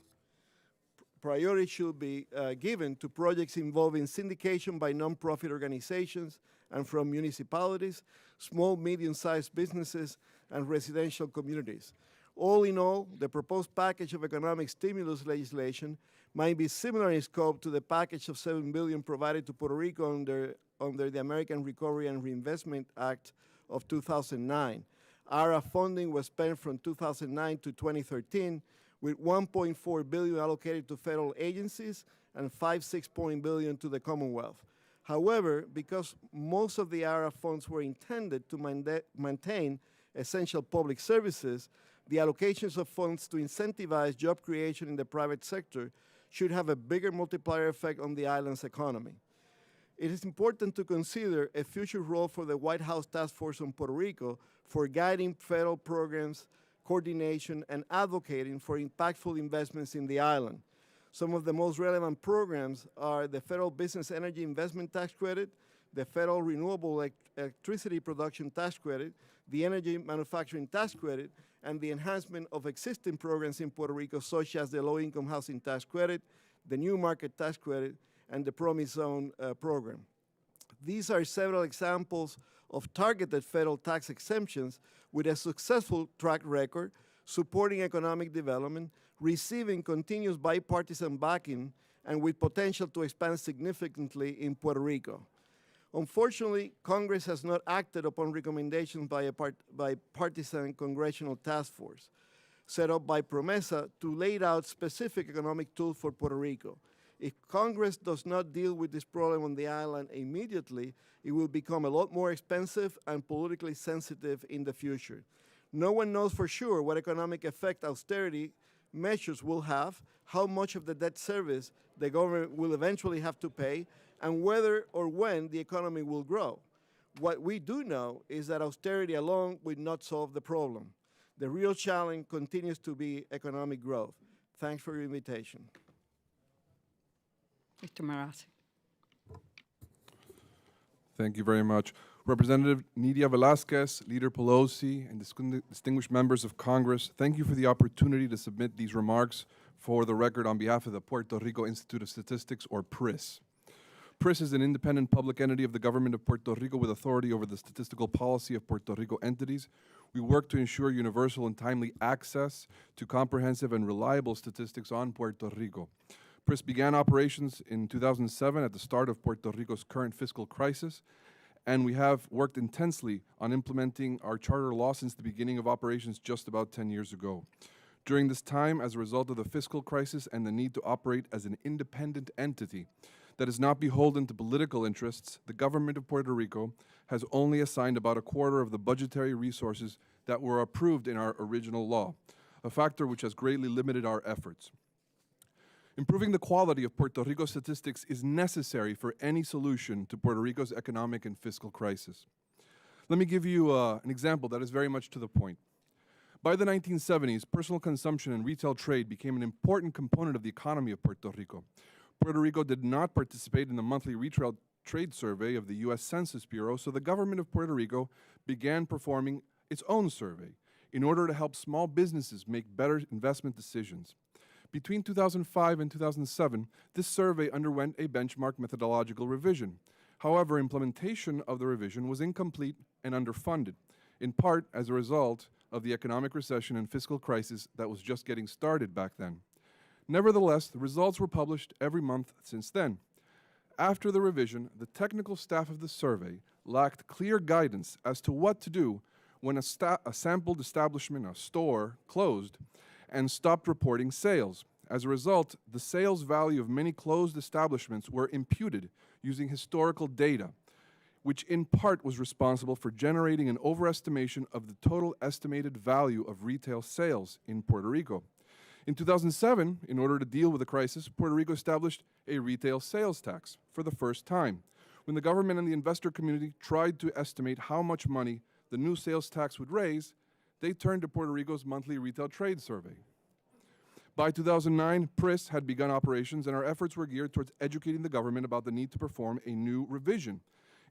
Priority should be given to projects involving syndication by nonprofit organizations and from municipalities, small, medium-sized businesses, and residential communities. All in all, the proposed package of economic stimulus legislation might be similar in scope to the package of $7 billion provided to Puerto Rico under the American Recovery and Reinvestment Act of 2009. ARA funding was spent from 2009 to 2013, with $1.4 billion allocated to federal agencies and $5.6 billion to the Commonwealth. However, because most of the ARA funds were intended to maintain essential public services, the allocations of funds to incentivize job creation in the private sector should have a bigger multiplier effect on the island's economy. It is important to consider a future role for the White House Task Force on Puerto Rico for guiding federal programs, coordination, and advocating for impactful investments in the island. Some of the most relevant programs are the Federal Business Energy Investment Tax Credit, the Federal Renewable Electricity Production Tax Credit, the Energy Manufacturing Tax Credit, and the enhancement of existing programs in Puerto Rico, such as the Low-Income Housing Tax Credit, the New Market Tax Credit, and the Promise Zone program. These are several examples of targeted federal tax exemptions with a successful track record, supporting economic development, receiving continuous bipartisan backing, and with potential to expand significantly in Puerto Rico. Unfortunately, Congress has not acted upon recommendations by a bipartisan congressional task force set up by PROMESA to lay out specific economic tools for Puerto Rico. If Congress does not deal with this problem on the island immediately, it will become a lot more expensive and politically sensitive in the future. No one knows for sure what economic effect austerity measures will have, how much of the debt service the government will eventually have to pay, and whether or when the economy will grow. What we do know is that austerity alone will not solve the problem. The real challenge continues to be economic growth. Thanks for your invitation. Mr. Marazzi. Thank you very much. Representative Nidia Velasquez, Leader Pelosi, and distinguished members of Congress, thank you for the opportunity to submit these remarks for the record on behalf of the Puerto Rico Institute of Statistics, or PRIS. PRIS is an independent public entity of the government of Puerto Rico with authority over the statistical policy of Puerto Rico entities. We work to ensure universal and timely access to comprehensive and reliable statistics on Puerto Rico. PRIS began operations in 2007 at the start of Puerto Rico's current fiscal crisis, and we have worked intensely on implementing our charter law since the beginning of operations just about 10 years ago. During this time, as a result of the fiscal crisis and the need to operate as an independent entity that is not beholden to political interests, the government of Puerto Rico has only assigned about a quarter of the budgetary resources that were approved in our original law, a factor which has greatly limited our efforts. Improving the quality of Puerto Rico statistics is necessary for any solution to Puerto Rico's economic and fiscal crisis. Let me give you an example that is very much to the point. By the 1970s, personal consumption and retail trade became an important component of the economy of Puerto Rico. Puerto Rico did not participate in the monthly retail trade survey of the U.S. Census Bureau, so the government of Puerto Rico began performing its own survey in order to help small businesses make better investment decisions. Between 2005 and 2007, this survey underwent a benchmark methodological revision. However, implementation of the revision was incomplete and underfunded, in part as a result of the economic recession and fiscal crisis that was just getting started back then. Nevertheless, the results were published every month since then. After the revision, the technical staff of the survey lacked clear guidance as to what to do when a sampled establishment, a store, closed and stopped reporting sales. As a result, the sales value of many closed establishments were imputed using historical data, which in part was responsible for generating an overestimation of the total estimated value of retail sales in Puerto Rico. In 2007, in order to deal with the crisis, Puerto Rico established a retail sales tax for the first time. When the government and the investor community tried to estimate how much money the new sales tax would raise, they turned to Puerto Rico's monthly retail trade survey. By 2009, PRIS had begun operations, and our efforts were geared towards educating the government about the need to perform a new revision.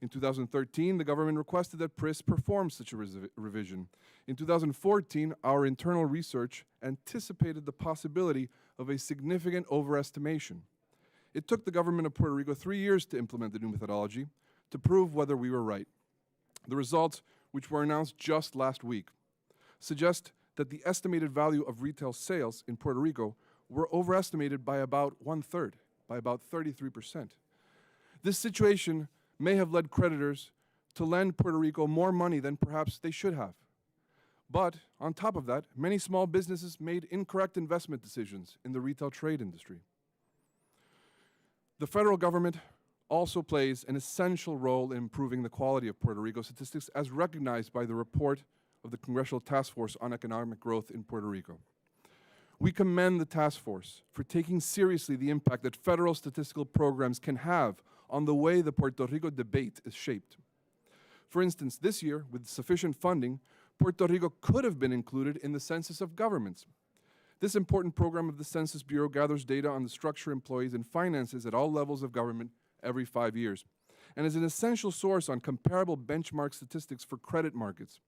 In 2013, the government requested that PRIS perform such a revision. In 2014, our internal research anticipated the possibility of a significant overestimation. It took the government of Puerto Rico 3 years to implement the new methodology to prove whether we were right. The results, which were announced just last week, suggest that the estimated value of retail sales in Puerto Rico were overestimated by about 1/3, by about 33%. This situation may have led creditors to lend Puerto Rico more money than perhaps they should have. But on top of that, many small businesses made incorrect investment decisions in the retail trade industry. The federal government also plays an essential role in improving the quality of Puerto Rico statistics, as recognized by the report of the Congressional Task Force on Economic Growth in Puerto Rico. We commend the task force for taking seriously the impact that federal statistical programs can have on the way the Puerto Rico debate is shaped. For instance, this year, with sufficient funding, Puerto Rico could have been included in the Census of Governments. This important program of the Census Bureau gathers data on the structure, employees, and finances at all levels of government every 5 years, and is an essential source on comparable benchmark statistics for credit markets.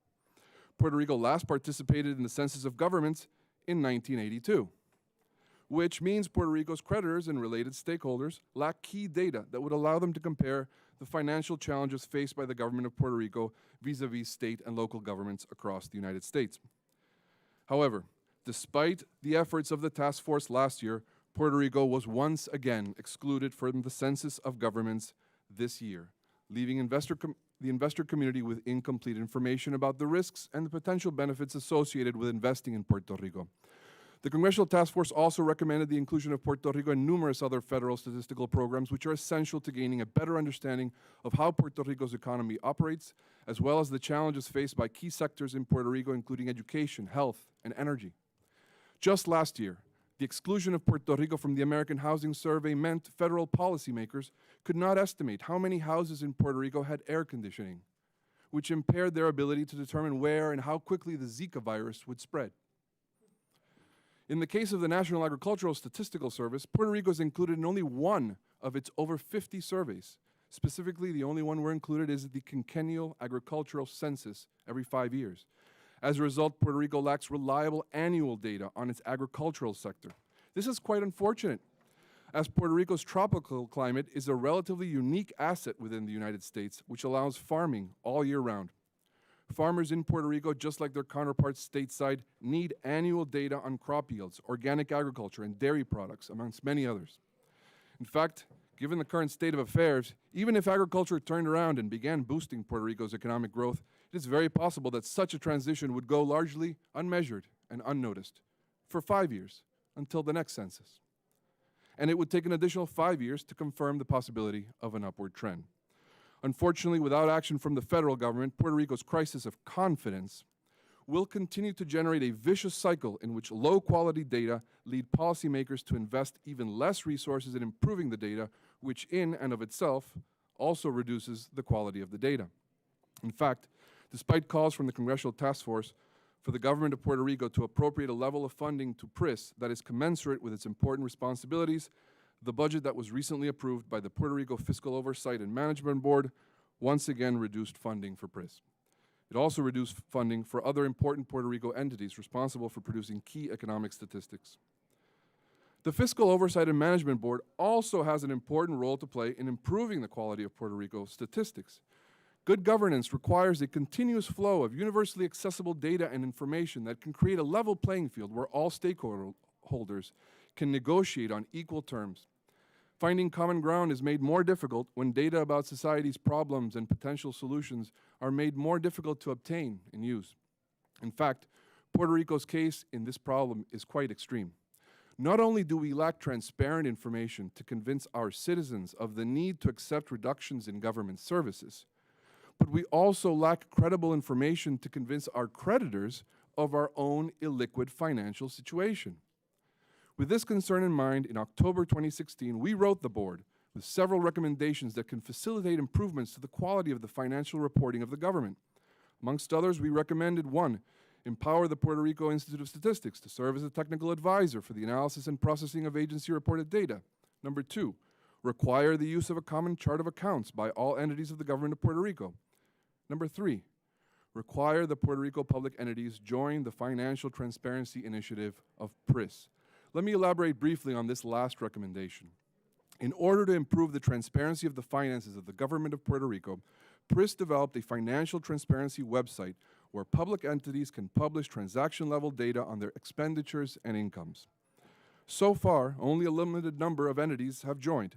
Puerto Rico last participated in the Census of Governments in 1982, which means Puerto Rico's creditors and related stakeholders lack key data that would allow them to compare the financial challenges faced by the government of Puerto Rico vis-a-vis state and local governments across the United States. However, despite the efforts of the task force last year, Puerto Rico was once again excluded from the Census of Governments this year, leaving the investor community with incomplete information about the risks and the potential benefits associated with investing in Puerto Rico. The Congressional Task Force also recommended the inclusion of Puerto Rico in numerous other federal statistical programs, which are essential to gaining a better understanding of how Puerto Rico's economy operates, as well as the challenges faced by key sectors in Puerto Rico, including education, health, and energy. Just last year, the exclusion of Puerto Rico from the American Housing Survey meant federal policymakers could not estimate how many houses in Puerto Rico had air conditioning, which impaired their ability to determine where and how quickly the Zika virus would spread. In the case of the National Agricultural Statistical Service, Puerto Rico is included in only one of its over 50 surveys. Specifically, the only one we're included is the Quinquennial Agricultural Census every 5 years. As a result, Puerto Rico lacks reliable annual data on its agricultural sector. This is quite unfortunate, as Puerto Rico's tropical climate is a relatively unique asset within the United States, which allows farming all year round. Farmers in Puerto Rico, just like their counterparts stateside, need annual data on crop yields, organic agriculture, and dairy products, amongst many others. In fact, given the current state of affairs, even if agriculture turned around and began boosting Puerto Rico's economic growth, it is very possible that such a transition would go largely unmeasured and unnoticed for 5 years, until the next census. And it would take an additional 5 years to confirm the possibility of an upward trend. Unfortunately, without action from the federal government, Puerto Rico's crisis of confidence will continue to generate a vicious cycle in which low-quality data lead policymakers to invest even less resources in improving the data, which in and of itself also reduces the quality of the data. In fact, despite calls from the Congressional Task Force for the government of Puerto Rico to appropriate a level of funding to PRIS that is commensurate with its important responsibilities, the budget that was recently approved by the Puerto Rico Fiscal Oversight and Management Board once again reduced funding for PRIS. It also reduced funding for other important Puerto Rico entities responsible for producing key economic statistics. The Fiscal Oversight and Management Board also has an important role to play in improving the quality of Puerto Rico statistics. Good governance requires a continuous flow of universally accessible data and information that can create a level playing field where all stakeholders can negotiate on equal terms. Finding common ground is made more difficult when data about society's problems and potential solutions are made more difficult to obtain and use. In fact, Puerto Rico's case in this problem is quite extreme. Not only do we lack transparent information to convince our citizens of the need to accept reductions in government services, but we also lack credible information to convince our creditors of our own illiquid financial situation. With this concern in mind, in October 2016, we wrote the board with several recommendations that can facilitate improvements to the quality of the financial reporting of the government. Amongst others, we recommended 1, empower the Puerto Rico Institute of Statistics to serve as a technical advisor for the analysis and processing of agency-reported data. Number 2, require the use of a common chart of accounts by all entities of the government of Puerto Rico. Number 3, require the Puerto Rico public entities join the Financial Transparency Initiative of PRIS. Let me elaborate briefly on this last recommendation. In order to improve the transparency of the finances of the government of Puerto Rico, PRIS developed a financial transparency website where public entities can publish transaction-level data on their expenditures and incomes. So far, only a limited number of entities have joined.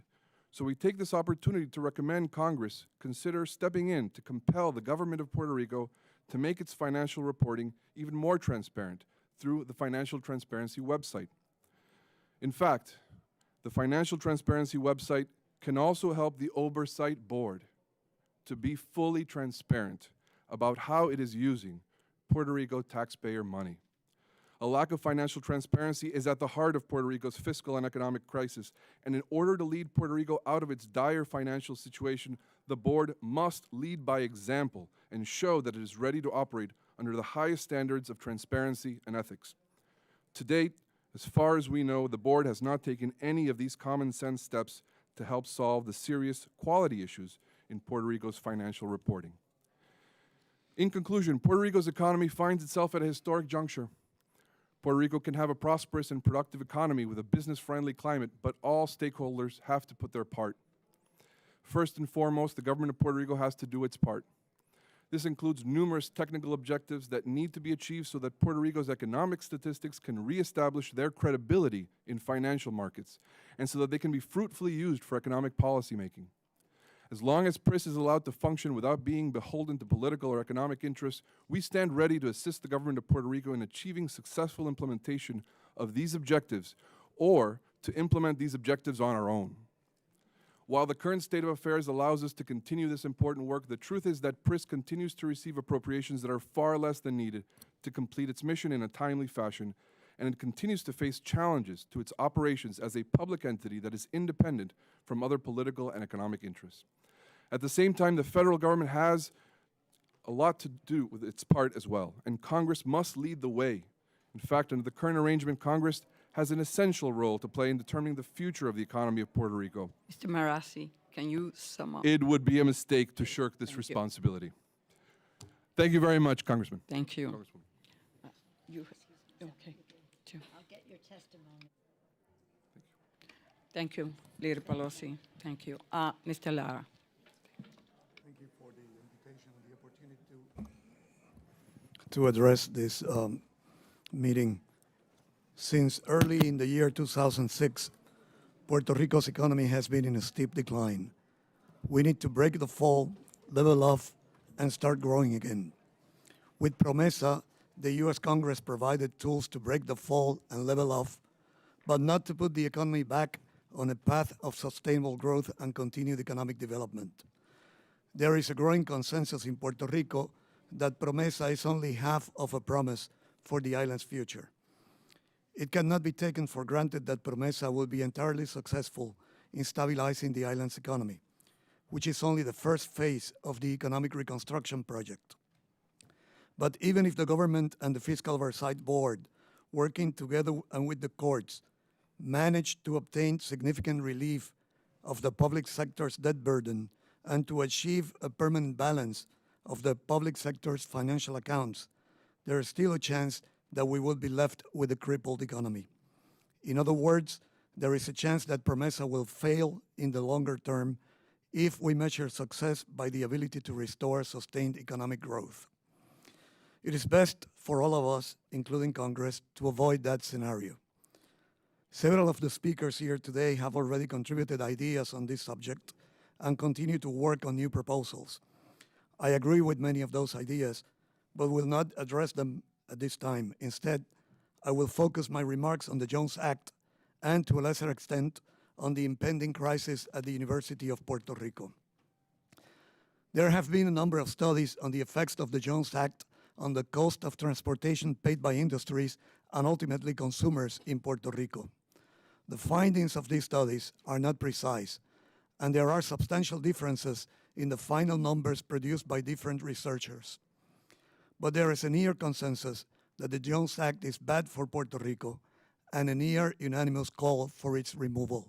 So we take this opportunity to recommend Congress consider stepping in to compel the government of Puerto Rico to make its financial reporting even more transparent through the Financial Transparency website. In fact, the Financial Transparency website can also help the Oversight Board to be fully transparent about how it is using Puerto Rico taxpayer money. A lack of financial transparency is at the heart of Puerto Rico's fiscal and economic crisis, and in order to lead Puerto Rico out of its dire financial situation, the board must lead by example and show that it is ready to operate under the highest standards of transparency and ethics. To date, as far as we know, the board has not taken any of these common sense steps to help solve the serious quality issues in Puerto Rico's financial reporting. In conclusion, Puerto Rico's economy finds itself at a historic juncture. Puerto Rico can have a prosperous and productive economy with a business-friendly climate, but all stakeholders have to put their part. First and foremost, the government of Puerto Rico has to do its part. This includes numerous technical objectives that need to be achieved so that Puerto Rico's economic statistics can reestablish their credibility in financial markets and so that they can be fruitfully used for economic policymaking. As long as PRIS is allowed to function without being beholden to political or economic interests, we stand ready to assist the government of Puerto Rico in achieving successful implementation of these objectives or to implement these objectives on our own. While the current state of affairs allows us to continue this important work, the truth is that PRIS continues to receive appropriations that are far less than needed to complete its mission in a timely fashion, and it continues to face challenges to its operations as a public entity that is independent from other political and economic interests. At the same time, the federal government has a lot to do with its part as well, and Congress must lead the way. In fact, under the current arrangement, Congress has an essential role to play in determining the future of the economy of Puerto Rico. Mr. Marazzi, can you sum up? It would be a mistake to shirk this responsibility. Thank you very much, Congressman. Thank you. Congresswoman. You, okay. Two. I'll get your testimony. Thank you, Leader Pelosi. Thank you. Mr. Lara. Thank you for the invitation and the opportunity to address this meeting. Since early in the year 2006, Puerto Rico's economy has been in a steep decline. We need to break the fall, level off, and start growing again. With PROMESA, the U.S. Congress provided tools to break the fall and level off, but not to put the economy back on a path of sustainable growth and continued economic development. There is a growing consensus in Puerto Rico that PROMESA is only half of a promise for the island's future. It cannot be taken for granted that PROMESA will be entirely successful in stabilizing the island's economy, which is only the first phase of the economic reconstruction project. But even if the government and the Fiscal Oversight Board, working together and with the courts, manage to obtain significant relief of the public sector's debt burden and to achieve a permanent balance of the public sector's financial accounts, there is still a chance that we will be left with a crippled economy. In other words, there is a chance that PROMESA will fail in the longer term if we measure success by the ability to restore sustained economic growth. It is best for all of us, including Congress, to avoid that scenario. Several of the speakers here today have already contributed ideas on this subject and continue to work on new proposals. I agree with many of those ideas, but will not address them at this time. Instead, I will focus my remarks on the Jones Act and, to a lesser extent, on the impending crisis at the University of Puerto Rico. There have been a number of studies on the effects of the Jones Act on the cost of transportation paid by industries and ultimately consumers in Puerto Rico. The findings of these studies are not precise, and there are substantial differences in the final numbers produced by different researchers. But there is a near consensus that the Jones Act is bad for Puerto Rico and a near unanimous call for its removal.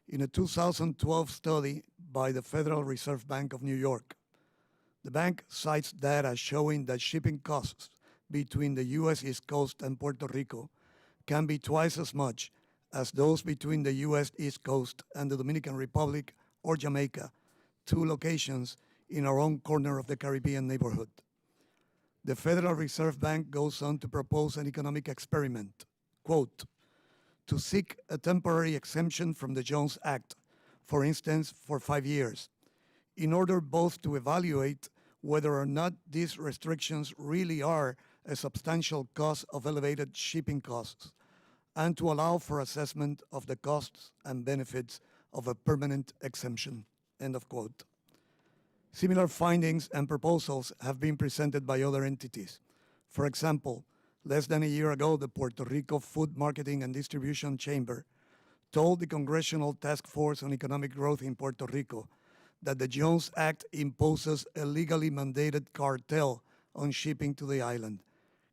In a 2012 study by the Federal Reserve Bank of New York, the bank cites data showing that shipping costs between the U.S. East Coast and Puerto Rico can be twice as much as those between the U.S. East Coast and the Dominican Republic or Jamaica, two locations in our own corner of the Caribbean neighborhood. The Federal Reserve Bank goes on to propose an economic experiment, quote, to seek a temporary exemption from the Jones Act, for instance, for 5 years, in order both to evaluate whether or not these restrictions really are a substantial cause of elevated shipping costs, and to allow for assessment of the costs and benefits of a permanent exemption, end of quote. Similar findings and proposals have been presented by other entities. For example, less than a year ago, the Puerto Rico Food Marketing and Distribution Chamber told the Congressional Task Force on Economic Growth in Puerto Rico that the Jones Act imposes a legally mandated cartel on shipping to the island,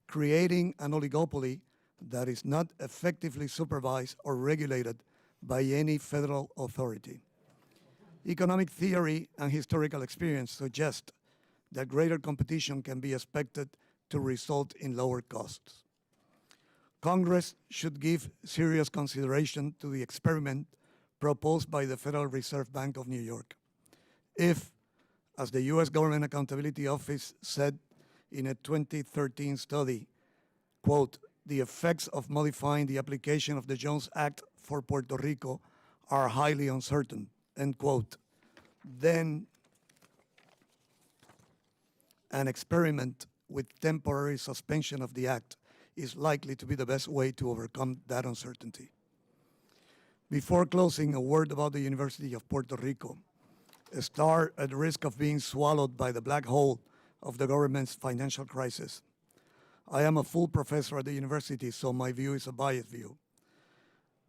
creating an oligopoly that is not effectively supervised or regulated by any federal authority. Economic theory and historical experience suggest that greater competition can be expected to result in lower costs. Congress should give serious consideration to the experiment proposed by the Federal Reserve Bank of New York. If, as the U.S. Government Accountability Office said in a 2013 study, quote, the effects of modifying the application of the Jones Act for Puerto Rico are highly uncertain, end quote, then an experiment with temporary suspension of the act is likely to be the best way to overcome that uncertainty. Before closing, a word about the University of Puerto Rico, a star at risk of being swallowed by the black hole of the government's financial crisis. I am a full professor at the university, so my view is a biased view.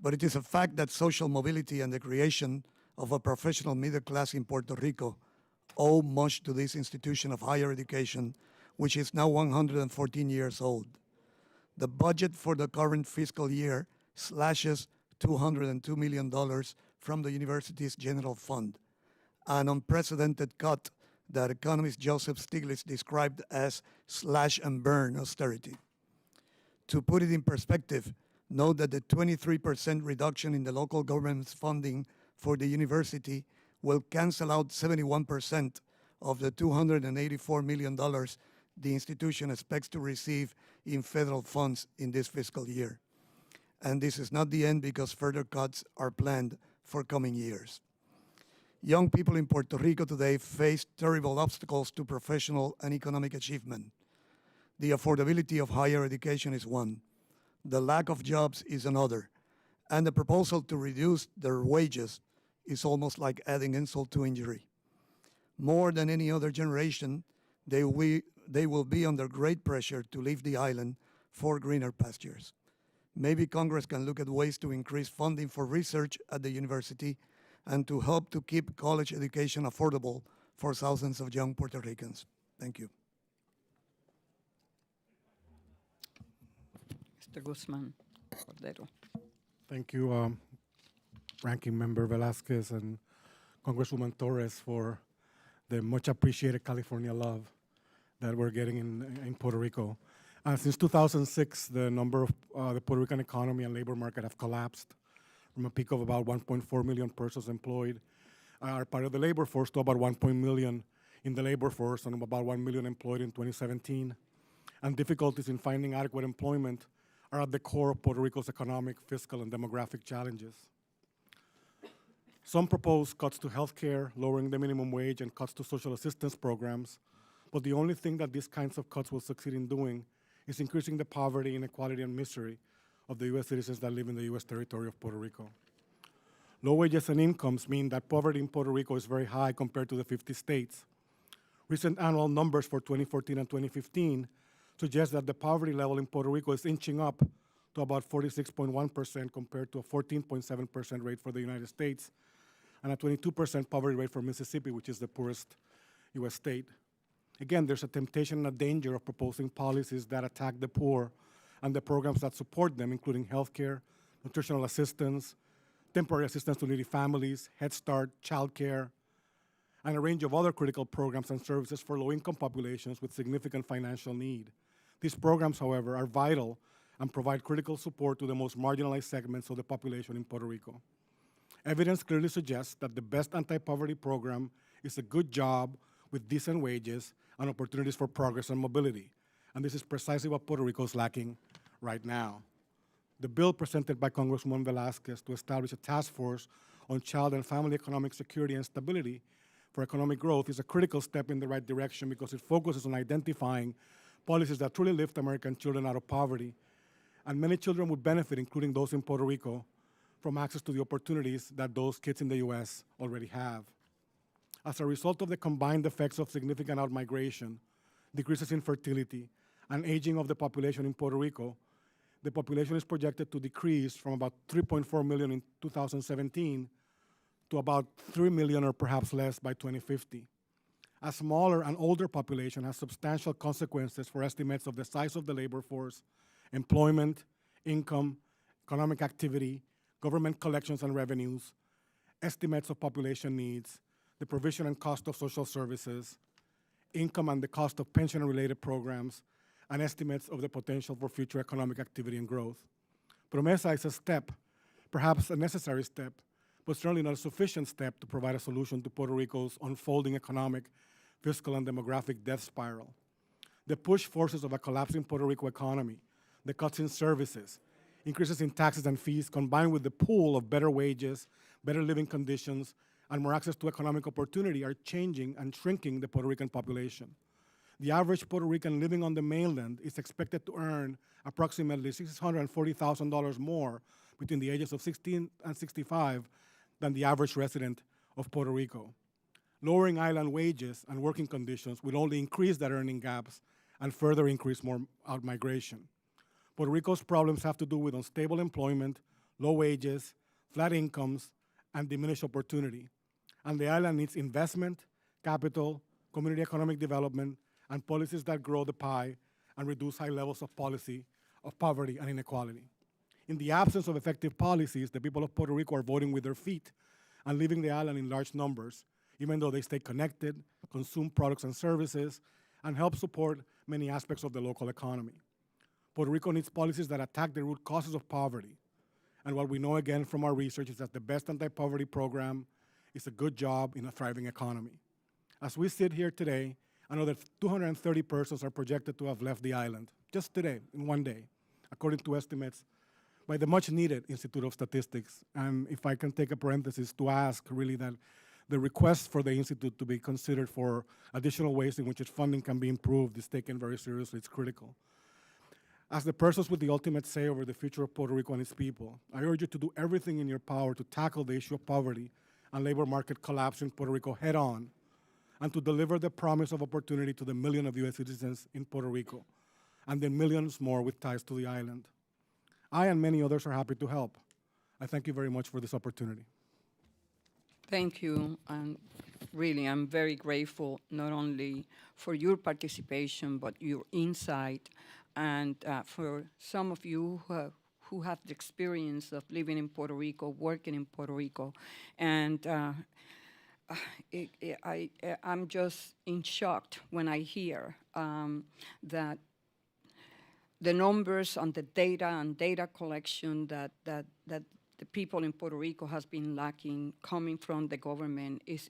But it is a fact that social mobility and the creation of a professional middle class in Puerto Rico owe much to this institution of higher education, which is now 114 years old. The budget for the current fiscal year slashes $202 million from the university's general fund, an unprecedented cut that economist Joseph Stiglitz described as slash and burn austerity. To put it in perspective, Note that the 23% reduction in the local government's funding for the university will cancel out 71% of the $284 million the institution expects to receive in federal funds in this fiscal year. And this is not the end, because further cuts are planned for coming years. Young people in Puerto Rico today face terrible obstacles to professional and economic achievement. The affordability of higher education is one. The lack of jobs is another. And the proposal to reduce their wages is almost like adding insult to injury. More than any other generation, they will be under great pressure to leave the island for greener pastures. Maybe Congress can look at ways to increase funding for research at the university and to help to keep college education affordable for thousands of young Puerto Ricans. Thank you. Mr. Guzman Cordero. Thank you, Ranking Member Velasquez and Congresswoman Torres, for the much appreciated California love that we're getting in Puerto Rico. Since 2006, the number of the Puerto Rican economy and labor market have collapsed from a peak of about 1.4 million persons employed are part of the labor force to about 1 million in the labor force and about 1 million employed in 2017. And difficulties in finding adequate employment are at the core of Puerto Rico's economic, fiscal, and demographic challenges. Some propose cuts to health care, lowering the minimum wage, and cuts to social assistance programs, but the only thing that these kinds of cuts will succeed in doing is increasing the poverty, inequality, and misery of the U.S. citizens that live in the U.S. territory of Puerto Rico. Low wages and incomes mean that poverty in Puerto Rico is very high compared to the 50 states. Recent annual numbers for 2014 and 2015 suggest that the poverty level in Puerto Rico is inching up to about 46.1% compared to a 14.7% rate for the United States and a 22% poverty rate for Mississippi, which is the poorest U.S. state. Again, there's a temptation and a danger of proposing policies that attack the poor and the programs that support them, including healthcare, nutritional assistance, temporary assistance to needy families, Head Start, childcare, and a range of other critical programs and services for low-income populations with significant financial need. These programs, however, are vital and provide critical support to the most marginalized segments of the population in Puerto Rico. Evidence clearly suggests that the best anti-poverty program is a good job with decent wages and opportunities for progress and mobility. And this is precisely what Puerto Rico is lacking right now. The bill presented by Congresswoman Velasquez to establish a task force on child and family economic security and stability for economic growth is a critical step in the right direction because it focuses on identifying policies that truly lift American children out of poverty. And many children would benefit, including those in Puerto Rico, from access to the opportunities that those kids in the U.S. already have. As a result of the combined effects of significant outmigration, decreases in fertility, and aging of the population in Puerto Rico, the population is projected to decrease from about 3.4 million in 2017 to about 3 million or perhaps less by 2050. A smaller and older population has substantial consequences for estimates of the size of the labor force, employment, income, economic activity, government collections and revenues, estimates of population needs, the provision and cost of social services, income and the cost of pension and related programs, and estimates of the potential for future economic activity and growth. Promesa is a step, perhaps a necessary step, but certainly not a sufficient step to provide a solution to Puerto Rico's unfolding economic, fiscal, and demographic death spiral. The push forces of a collapsing Puerto Rico economy, the cuts in services, increases in taxes and fees, combined with the pool of better wages, better living conditions, and more access to economic opportunity are changing and shrinking the Puerto Rican population. The average Puerto Rican living on the mainland is expected to earn approximately $640,000 more between the ages of 16 and 65 than the average resident of Puerto Rico. Lowering island wages and working conditions will only increase that earning gaps and further increase more outmigration. Puerto Rico's problems have to do with unstable employment, low wages, flat incomes, and diminished opportunity. And the island needs investment, capital, community economic development, and policies that grow the pie and reduce high levels of poverty and inequality. In the absence of effective policies, the people of Puerto Rico are voting with their feet and leaving the island in large numbers, even though they stay connected, consume products and services, and help support many aspects of the local economy. Puerto Rico needs policies that attack the root causes of poverty. And what we know again from our research is that the best anti-poverty program is a good job in a thriving economy. As we sit here today, another 230 persons are projected to have left the island, just today, in one day, according to estimates by the much-needed Institute of Statistics. And if I can take a parenthesis to ask, really, that the request for the Institute to be considered for additional ways in which its funding can be improved is taken very seriously. It's critical. As the persons with the ultimate say over the future of Puerto Rico and its people, I urge you to do everything in your power to tackle the issue of poverty and labor market collapse in Puerto Rico head-on, and to deliver the promise of opportunity to the million of U.S. citizens in Puerto Rico, and the millions more with ties to the island. I and many others are happy to help. I thank you very much for this opportunity. Thank you, and really, I'm very grateful not only for your participation, but your insight, and for some of you who have the experience of living in Puerto Rico, working in Puerto Rico, and I'm just in shock when I hear that the numbers on the data and data collection that the people in Puerto Rico has been lacking coming from the government is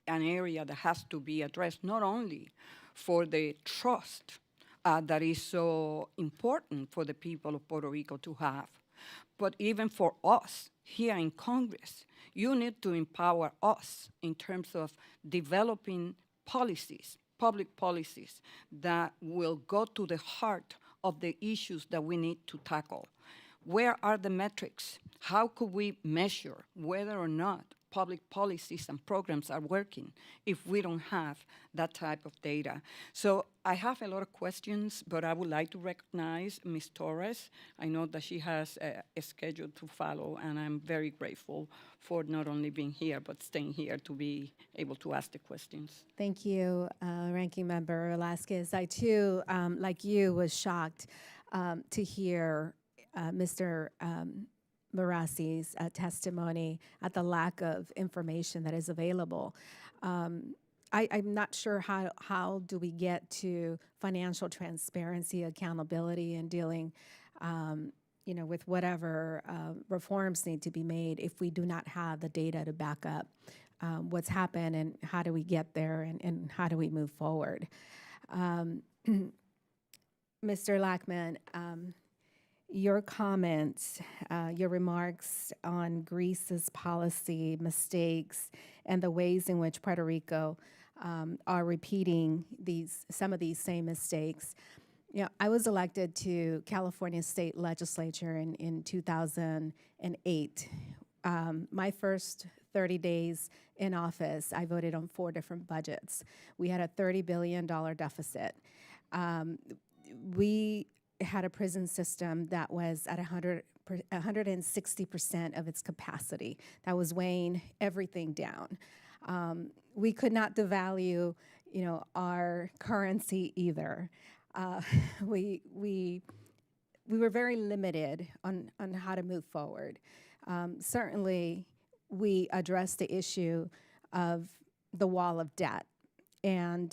an area that has to be addressed, not only for the trust that is so important for the people of Puerto Rico to have, but even for us here in Congress. You need to empower us in terms of developing policies, public policies, that will go to the heart of the issues that we need to tackle. Where are the metrics? How could we measure whether or not public policies and programs are working if we don't have that type of data? So I have a lot of questions, but I would like to recognize Ms. Torres. I know that she has a schedule to follow, and I'm very grateful for not only being here, but staying here to be able to ask the questions. Thank you, Ranking Member Velasquez. I too, like you, was shocked to hear Mr. Marassi's testimony at the lack of information that is available. I'm not sure how do we get to financial transparency, accountability, and dealing with whatever reforms need to be made if we do not have the data to back up what's happened, and how do we get there, and how do we move forward. Mr. Lackman, your comments, your remarks on Greece's policy mistakes and the ways in which Puerto Rico are repeating some of these same mistakes. I was elected to California State Legislature in 2008. My first 30 days in office, I voted on 4 different budgets. We had a $30 billion deficit. We had a prison system that was at 160% of its capacity. That was weighing everything down. We could not devalue, our currency either. We were very limited on how to move forward. Certainly, we addressed the issue of the wall of debt. And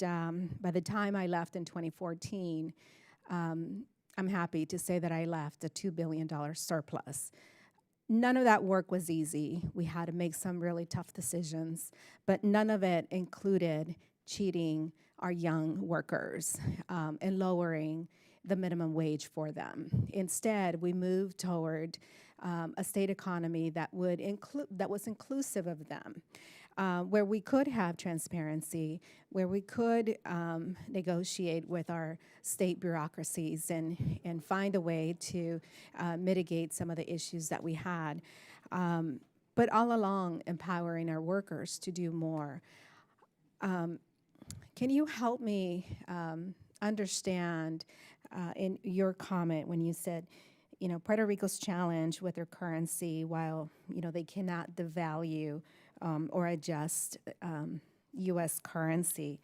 by the time I left in 2014, I'm happy to say that I left a $2 billion surplus. None of that work was easy. We had to make some really tough decisions, but none of it included cheating our young workers and lowering the minimum wage for them. Instead, we moved toward a state economy that was inclusive of them, where we could have transparency, where we could negotiate with our state bureaucracies and find a way to mitigate some of the issues that we had, but all along empowering our workers to do more. Can you help me understand in your comment when you said, Puerto Rico's challenge with their currency, while they cannot devalue or adjust U.S. currency,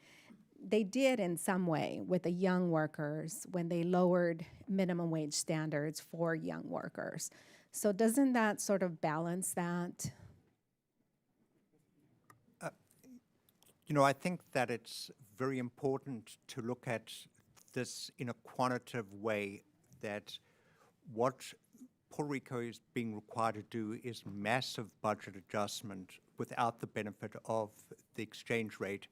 they did in some way with the young workers when they lowered minimum wage standards for young workers. So doesn't that sort of balance that? I think that it's very important to look at this in a quantitative way that what Puerto Rico is being required to do is massive budget adjustment without the benefit of the exchange rate,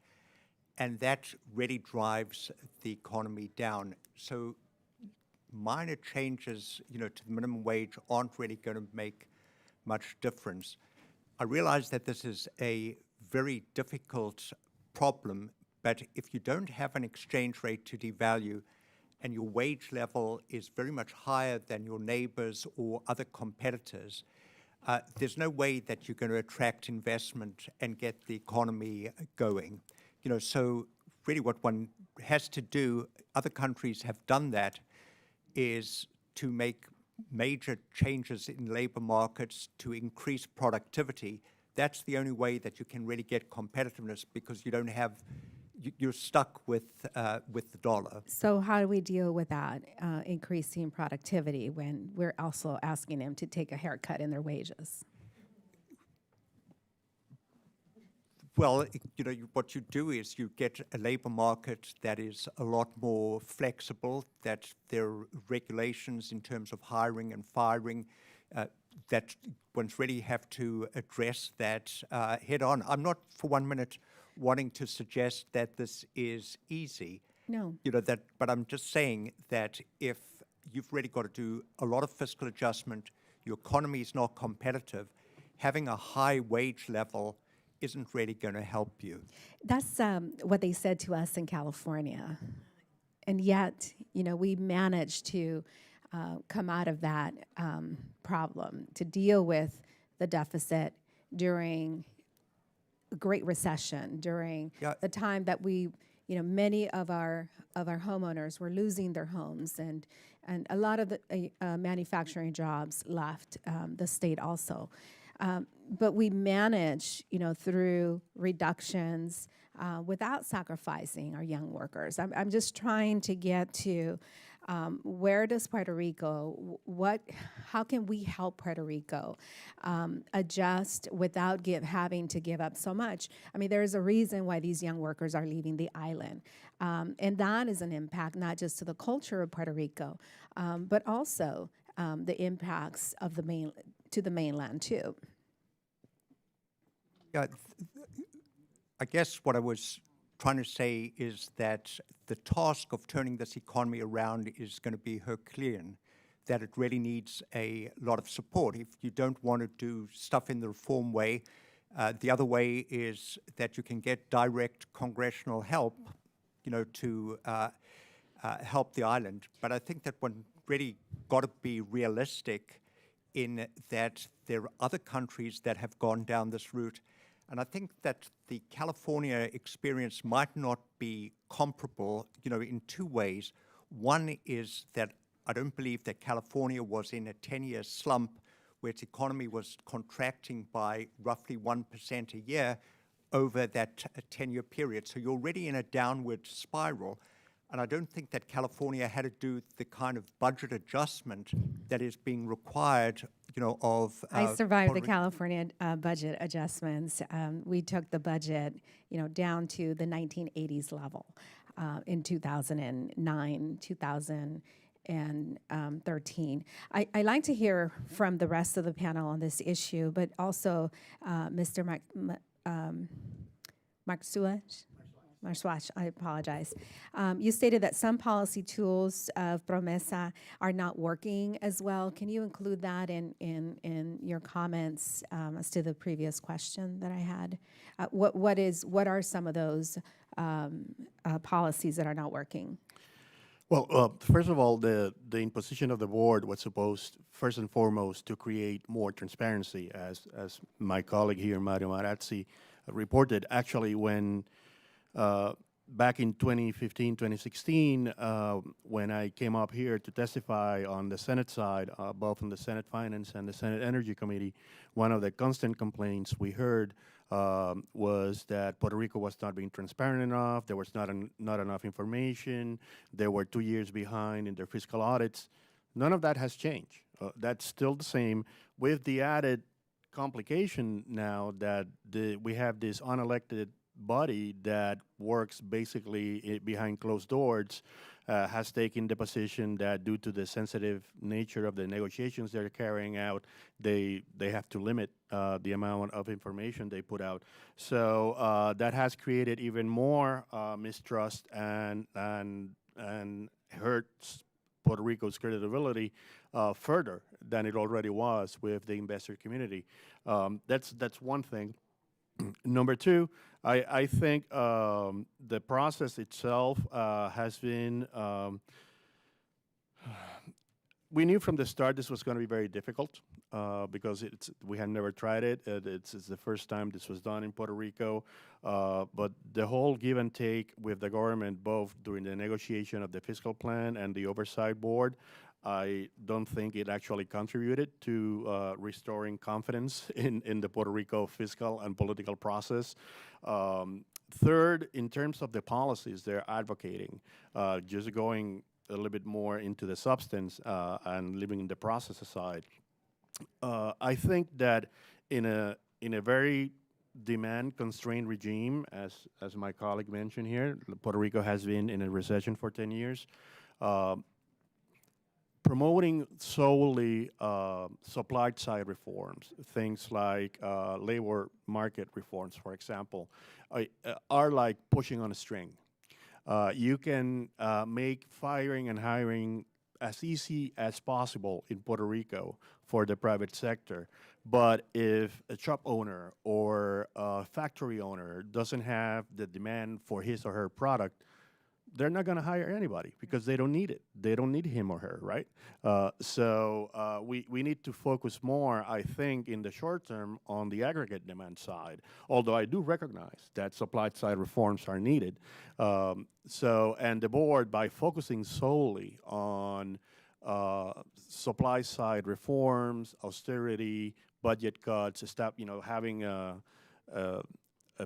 and that really drives the economy down. So minor changes, to the minimum wage aren't really going to make much difference. I realize that this is a very difficult problem, but if you don't have an exchange rate to devalue and your wage level is very much higher than your neighbors or other competitors, there's no way that you're going to attract investment and get the economy going. So really what one has to do, other countries have done that, is to make major changes in labor markets to increase productivity. That's the only way that you can really get competitiveness, because you don't have, you're stuck with the dollar. So how do we deal with that, increasing productivity, when we're also asking them to take a haircut in their wages? Well, what you do is you get a labor market that is a lot more flexible, that there are regulations in terms of hiring and firing, that one's really have to address that head on. I'm not for 1 minute wanting to suggest that this is easy. No. But I'm just saying that if you've really got to do a lot of fiscal adjustment, your economy is not competitive, having a high wage level isn't really going to help you. That's what they said to us in California. And yet, we managed to come out of that problem, to deal with the deficit during a Great Recession, during the time that we, many of our homeowners were losing their homes, and a lot of the manufacturing jobs left the state also. But we manage, through reductions without sacrificing our young workers. I'm just trying to get to where does Puerto Rico, how can we help Puerto Rico adjust without having to give up so much? I mean, there's a reason why these young workers are leaving the island. And that is an impact not just to the culture of Puerto Rico, but also the impacts of to the mainland too. Yeah, I guess what I was trying to say is that the task of turning this economy around is going to be Herculean, that it really needs a lot of support. If you don't want to do stuff in the reform way, the other way is that you can get direct congressional help, to help the island. But I think that one really got to be realistic in that there are other countries that have gone down this route. And I think that the California experience might not be comparable, in two ways. One is that I don't believe that California was in a 10-year slump where its economy was contracting by roughly 1% a year over that 10-year period. So you're already in a downward spiral. And I don't think that California had to do the kind of budget adjustment that is being required, of... I survived the California budget adjustments. We took the budget, down to the 1980s level in 2009, 2013. I'd like to hear from the rest of the panel on this issue, but also Mr. Marswatch, I apologize. You stated that some policy tools of Promesa are not working as well. Can you include that in your comments as to the previous question that I had? What are some of those policies that are not working? Well, first of all, the imposition of the board was supposed, first and foremost, to create more transparency, as my colleague here, Mario Marazzi, reported. Actually, when back in 2015, 2016, when I came up here to testify on the Senate side, both on the Senate Finance and the Senate Energy Committee, one of the constant complaints we heard was that Puerto Rico was not being transparent enough, there was not enough information, they were 2 years behind in their fiscal audits. None of that has changed. That's still the same, with the added complication now that we have this unelected body that works basically behind closed doors has taken the position that due to the sensitive nature of the negotiations they're carrying out, they have to limit the amount of information they put out. So that has created even more mistrust and hurts Puerto Rico's credibility further than it already was with the investor community. That's one thing. Number two, I think the process itself has been, we knew from the start this was going to be very difficult because we had never tried it. It's the first time this was done in Puerto Rico. But the whole give and take with the government, both during the negotiation of the fiscal plan and the oversight board, I don't think it actually contributed to restoring confidence in the Puerto Rico fiscal and political process. Third, in terms of the policies they're advocating, just going a little bit more into the substance and leaving the process aside, I think that in a very demand-constrained regime, as my colleague mentioned here, Puerto Rico has been in a recession for 10 years. Promoting solely supply-side reforms, things like labor market reforms, for example, are like pushing on a string. You can make firing and hiring as easy as possible in Puerto Rico for the private sector. But if a shop owner or a factory owner doesn't have the demand for his or her product, they're not going to hire anybody because they don't need it. They don't need him or her, right? So we need to focus more, I think, in the short term on the aggregate demand side, although I do recognize that supply-side reforms are needed. And the board, by focusing solely on supply-side reforms, austerity, budget cuts, having a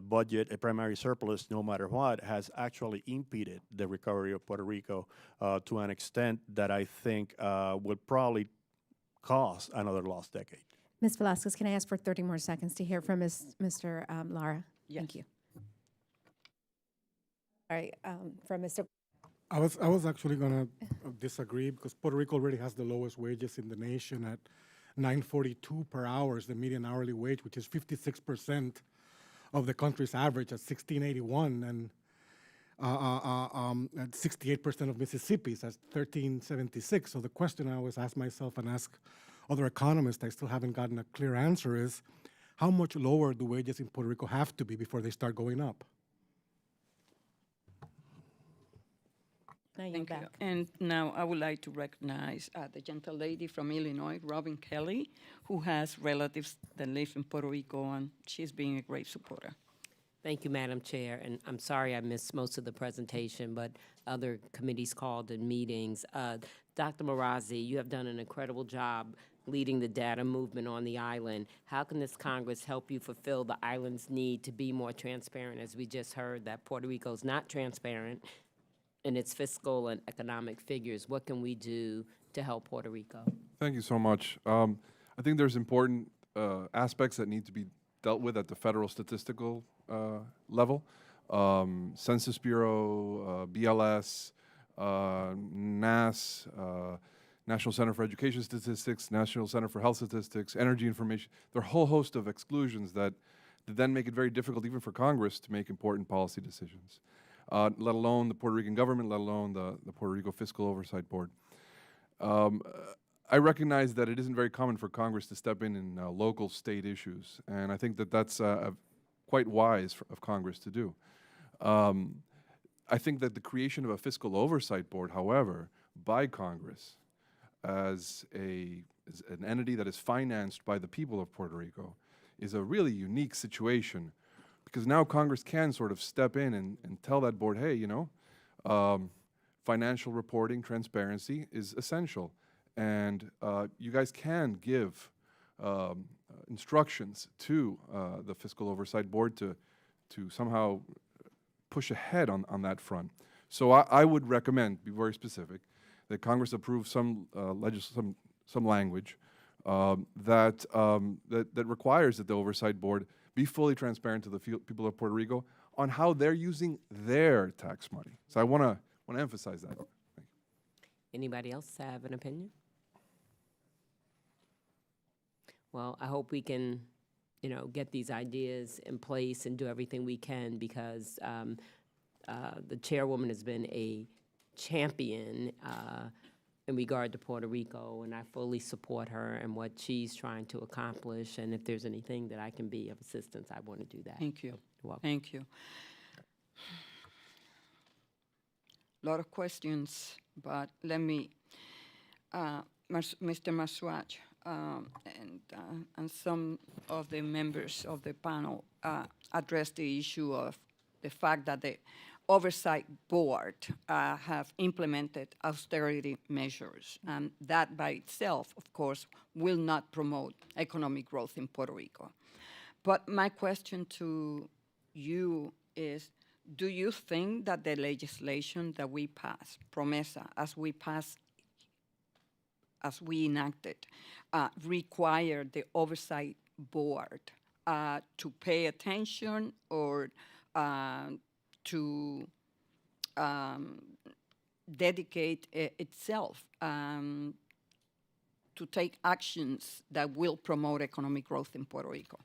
budget, a primary surplus, no matter what, has actually impeded the recovery of Puerto Rico to an extent that I think would probably cause another lost decade. Ms. Velasquez, can I ask for 30 more seconds to hear from Mr. Lara? Yes. Thank you. All right, from Mr. I was actually going to disagree because Puerto Rico already has the lowest wages in the nation at $9.42 per hour is the median hourly wage, which is 56% of the country's average at $16.81, and at 68% of Mississippi's at $13.76. So the question I always ask myself and ask other economists, I still haven't gotten a clear answer, is how much lower do wages in Puerto Rico have to be before they start going up? Now you're Thank you. back. And now I would like to recognize the gentle lady from Illinois, Robin Kelly, who has relatives that live in Puerto Rico, and she's being a great supporter. Thank you, Madam Chair, and I'm sorry I missed most of the presentation, but other committees called and meetings. Dr. Marazzi, you have done an incredible job leading the data movement on the island. How can this Congress help you fulfill the island's need to be more transparent, as we just heard that Puerto Rico's not transparent in its fiscal and economic figures? What can we do to help Puerto Rico? Thank you so much. I think there's important aspects that need to be dealt with at the federal statistical level. Census Bureau, BLS, NAS, National Center for Education Statistics, National Center for Health Statistics, Energy Information. There are a whole host of exclusions that then make it very difficult even for Congress to make important policy decisions. Let alone the Puerto Rican government, let alone the Puerto Rico Fiscal Oversight Board. I recognize that it isn't very common for Congress to step in local state issues, and I think that that's quite wise of Congress to do. I think that the creation of a Fiscal Oversight Board, however, by Congress as an entity that is financed by the people of Puerto Rico is a really unique situation, because now Congress can sort of step in and tell that board, hey, financial reporting, transparency is essential. And you guys can give instructions to the Fiscal Oversight Board to somehow push ahead on that front. So I would recommend, be very specific, that Congress approve some language that requires that the Oversight Board be fully transparent to the people of Puerto Rico on how they're using their tax money. So I want to emphasize that. Anybody else have an opinion? Well, I hope we can, get these ideas in place and do everything we can, because the chairwoman has been a champion in regard to Puerto Rico, and I fully support her and what she's trying to accomplish. And if there's anything that I can be of assistance, I want to do that. Thank you. You're welcome. Thank you. A lot of questions, but let me, Mr. Maswaj, and some of the members of the panel address the issue of the fact that the Oversight Board have implemented austerity measures, and that by itself, of course, will not promote economic growth in Puerto Rico. But my question to you is, do you think that the legislation that we passed, PROMESA, as we enacted, required the Oversight Board to pay attention or to dedicate itself to take actions that will promote economic growth in Puerto Rico?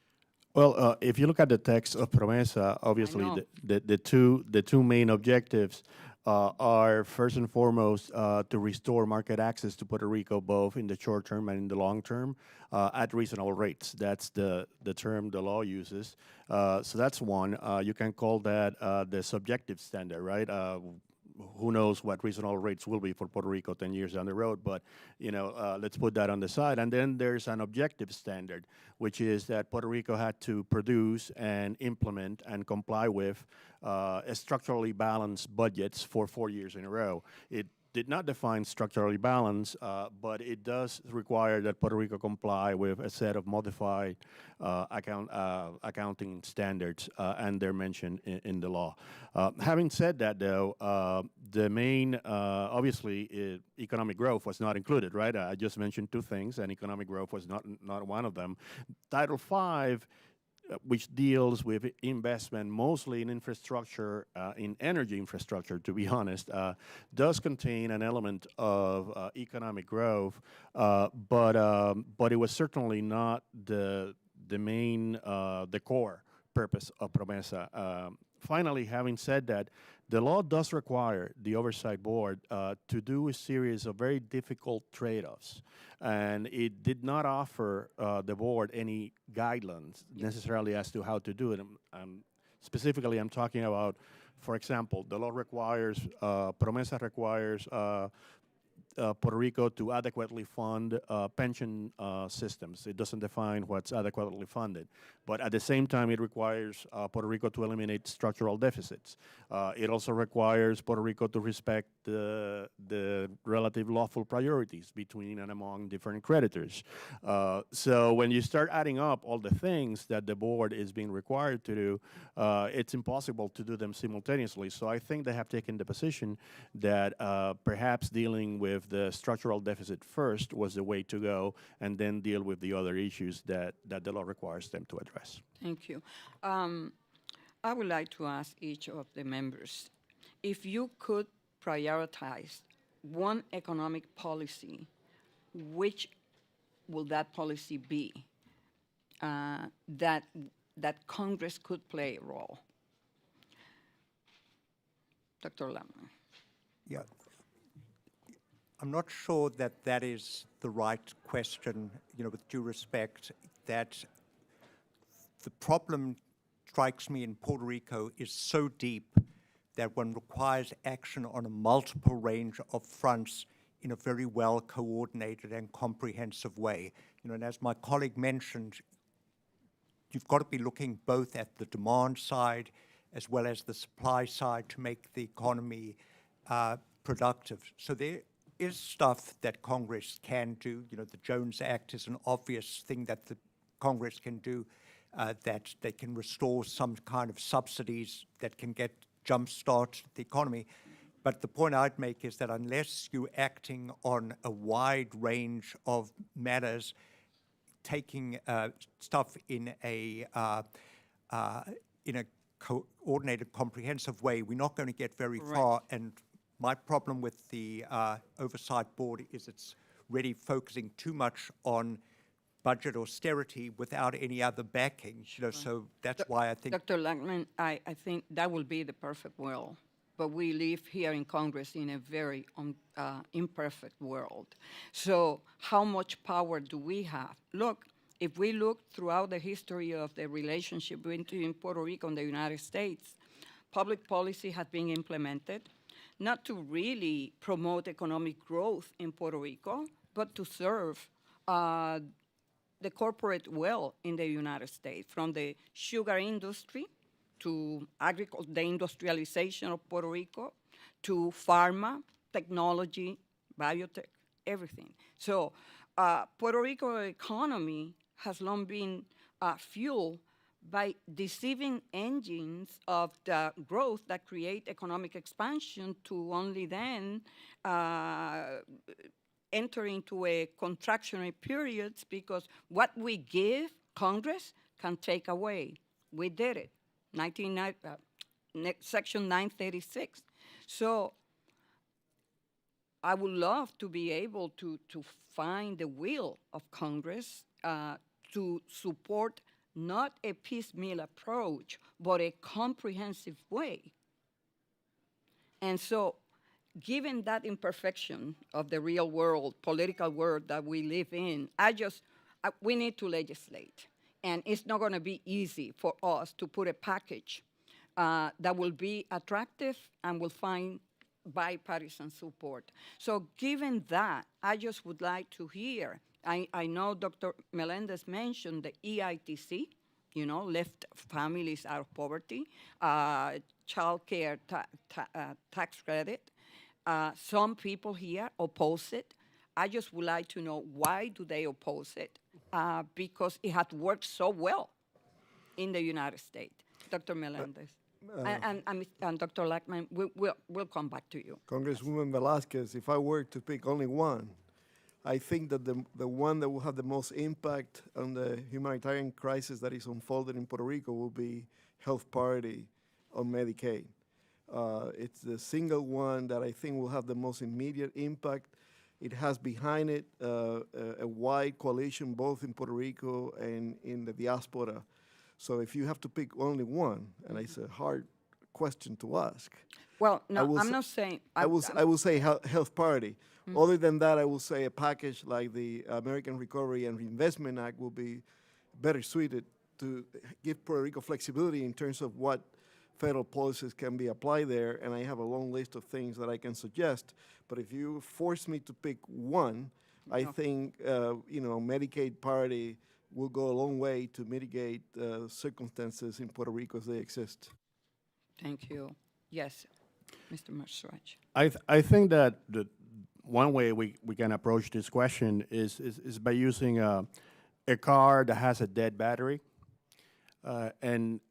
Well, if you look at the text of PROMESA, obviously the two main objectives are first and foremost to restore market access to Puerto Rico, both in the short term and in the long term, at reasonable rates. That's the term the law uses. So that's one. You can call that the subjective standard, right? Who knows what reasonable rates will be for Puerto Rico 10 years down the road, but let's put that on the side. And then there's an objective standard, which is that Puerto Rico had to produce and implement and comply with structurally balanced budgets for 4 years in a row. It did not define structurally balanced, but it does require that Puerto Rico comply with a set of modified accounting standards, and they're mentioned in the law. Having said that, though, the main, obviously, economic growth was not included, right? I just mentioned two things, and economic growth was not one of them. Title V, which deals with investment mostly in infrastructure, in energy infrastructure, to be honest, does contain an element of economic growth, but it was certainly not the main, the core purpose of PROMESA. Finally, having said that, the law does require the Oversight Board to do a series of very difficult trade-offs, and it did not offer the board any guidelines necessarily as to how to do it. Specifically, I'm talking about, for example, the law requires, PROMESA requires Puerto Rico to adequately fund pension systems. It doesn't define what's adequately funded. But at the same time, it requires Puerto Rico to eliminate structural deficits. It also requires Puerto Rico to respect the relative lawful priorities between and among different creditors. So when you start adding up all the things that the board is being required to do, it's impossible to do them simultaneously. So I think they have taken the position that perhaps dealing with the structural deficit first was the way to go, and then deal with the other issues that the law requires them to address. Thank you. I would like to ask each of the members, if you could prioritize one economic policy, which will that policy be that Congress could play a role? Dr. Lemon. Yeah. I'm not sure that that is the right question, with due respect, that the problem strikes me in Puerto Rico is so deep that one requires action on a multiple range of fronts in a very well coordinated and comprehensive way. And as my colleague mentioned, you've got to be looking both at the demand side as well as the supply side to make the economy productive. So there is stuff that Congress can do. The Jones Act is an obvious thing that the Congress can do, that they can restore some kind of subsidies that can jumpstart the economy. But the point I'd make is that unless you're acting on a wide range of matters, taking stuff in a coordinated, comprehensive way, we're not going to get very Right. far. And my problem with the Oversight Board is it's really focusing too much on budget austerity without any other backing. So that's why I think Dr. Lackman, I think that will be the perfect world. But we live here in Congress in a very imperfect world. So how much power do we have? Look, if we look throughout the history of the relationship between Puerto Rico and the United States, public policy has been implemented not to really promote economic growth in Puerto Rico, but to serve the corporate well in the United States, from the sugar industry to the industrialization of Puerto Rico, to pharma, technology, biotech, everything. So Puerto Rico economy has long been fueled by deceiving engines of the growth that create economic expansion to only then enter into a contractionary periods, because what we give, Congress can take away. We did it, Section 936. So I would love to be able to find the will of Congress to support not a piecemeal approach, but a comprehensive way. And so, given that imperfection of the real world, political world that we live in, we need to legislate. And it's not going to be easy for us to put a package that will be attractive and will find bipartisan support. So given that, I just would like to hear, I know Dr. Melendez mentioned the EITC, lift families out of poverty, child care tax credit. Some people here oppose it. I just would like to know, why do they oppose it? Because it had worked so well in the United States. Dr. Melendez. And Dr. Lackman, we'll come back to you. Congresswoman Velasquez, if I were to pick only one, I think that the one that will have the most impact on the humanitarian crisis that is unfolding in Puerto Rico will be health parity on Medicaid. It's the single one that I think will have the most immediate impact. It has behind it a wide coalition, both in Puerto Rico and in the diaspora. So if you have to pick only one, and it's a hard question to ask. Well, no, I'm not saying. I will say health parity. Other than that, I will say a package like the American Recovery and Reinvestment Act will be better suited to give Puerto Rico flexibility in terms of what federal policies can be applied there, and I have a long list of things that I can suggest. But if you force me to pick one, I think Medicaid parity will go a long way to mitigate circumstances in Puerto Rico as they exist. Thank you. Yes, Mr. Marsrach. I think that one way we can approach this question is by using a car that has a dead battery, and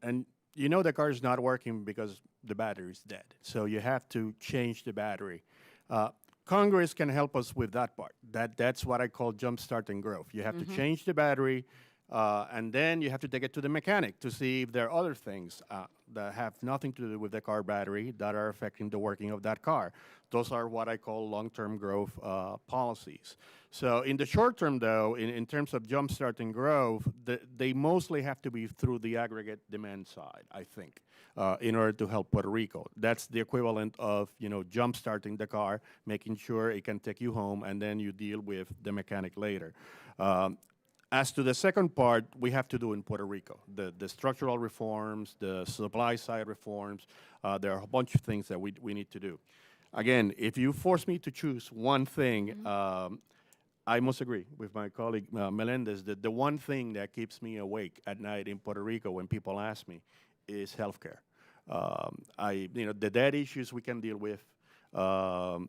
the car is not working because the battery is dead. So you have to change the battery. Congress can help us with that part. That's what I call jump-starting growth. You have to change the battery, and then you have to take it to the mechanic to see if there are other things that have nothing to do with the car battery that are affecting the working of that car. Those are what I call long-term growth policies. So in the short term, though, in terms of jump-starting growth, they mostly have to be through the aggregate demand side, I think, in order to help Puerto Rico. That's the equivalent of, jump-starting the car, making sure it can take you home, and then you deal with the mechanic later. As to the second part, we have to do in Puerto Rico, the structural reforms, the supply side reforms. There are a bunch of things that we need to do. Again, if you force me to choose one thing, I must agree with my colleague Melendez that the one thing that keeps me awake at night in Puerto Rico when people ask me is healthcare. The debt issues we can deal with. It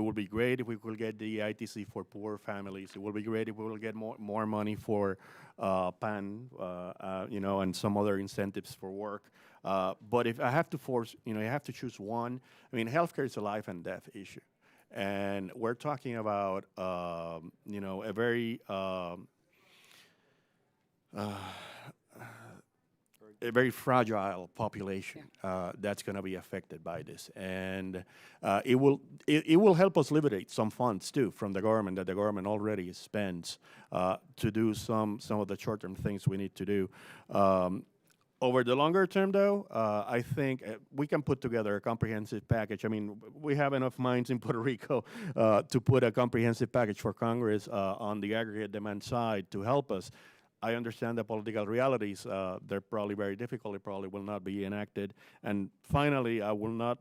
would be great if we could get the ITC for poor families. It would be great if we will get more money for PAN, and some other incentives for work. But if I have to you have to choose one. Healthcare is a life and death issue, and we're talking about, a very a very fragile population that's going to be affected by this, and it will help us liberate some funds too from the government that the government already spends to do some of the short-term things we need to do. Over the longer term, though, I think we can put together a comprehensive package. I mean, we have enough minds in Puerto Rico to put a comprehensive package for Congress on the aggregate demand side to help us. I understand the political realities. They're probably very difficult. It probably will not be enacted. And finally, I will not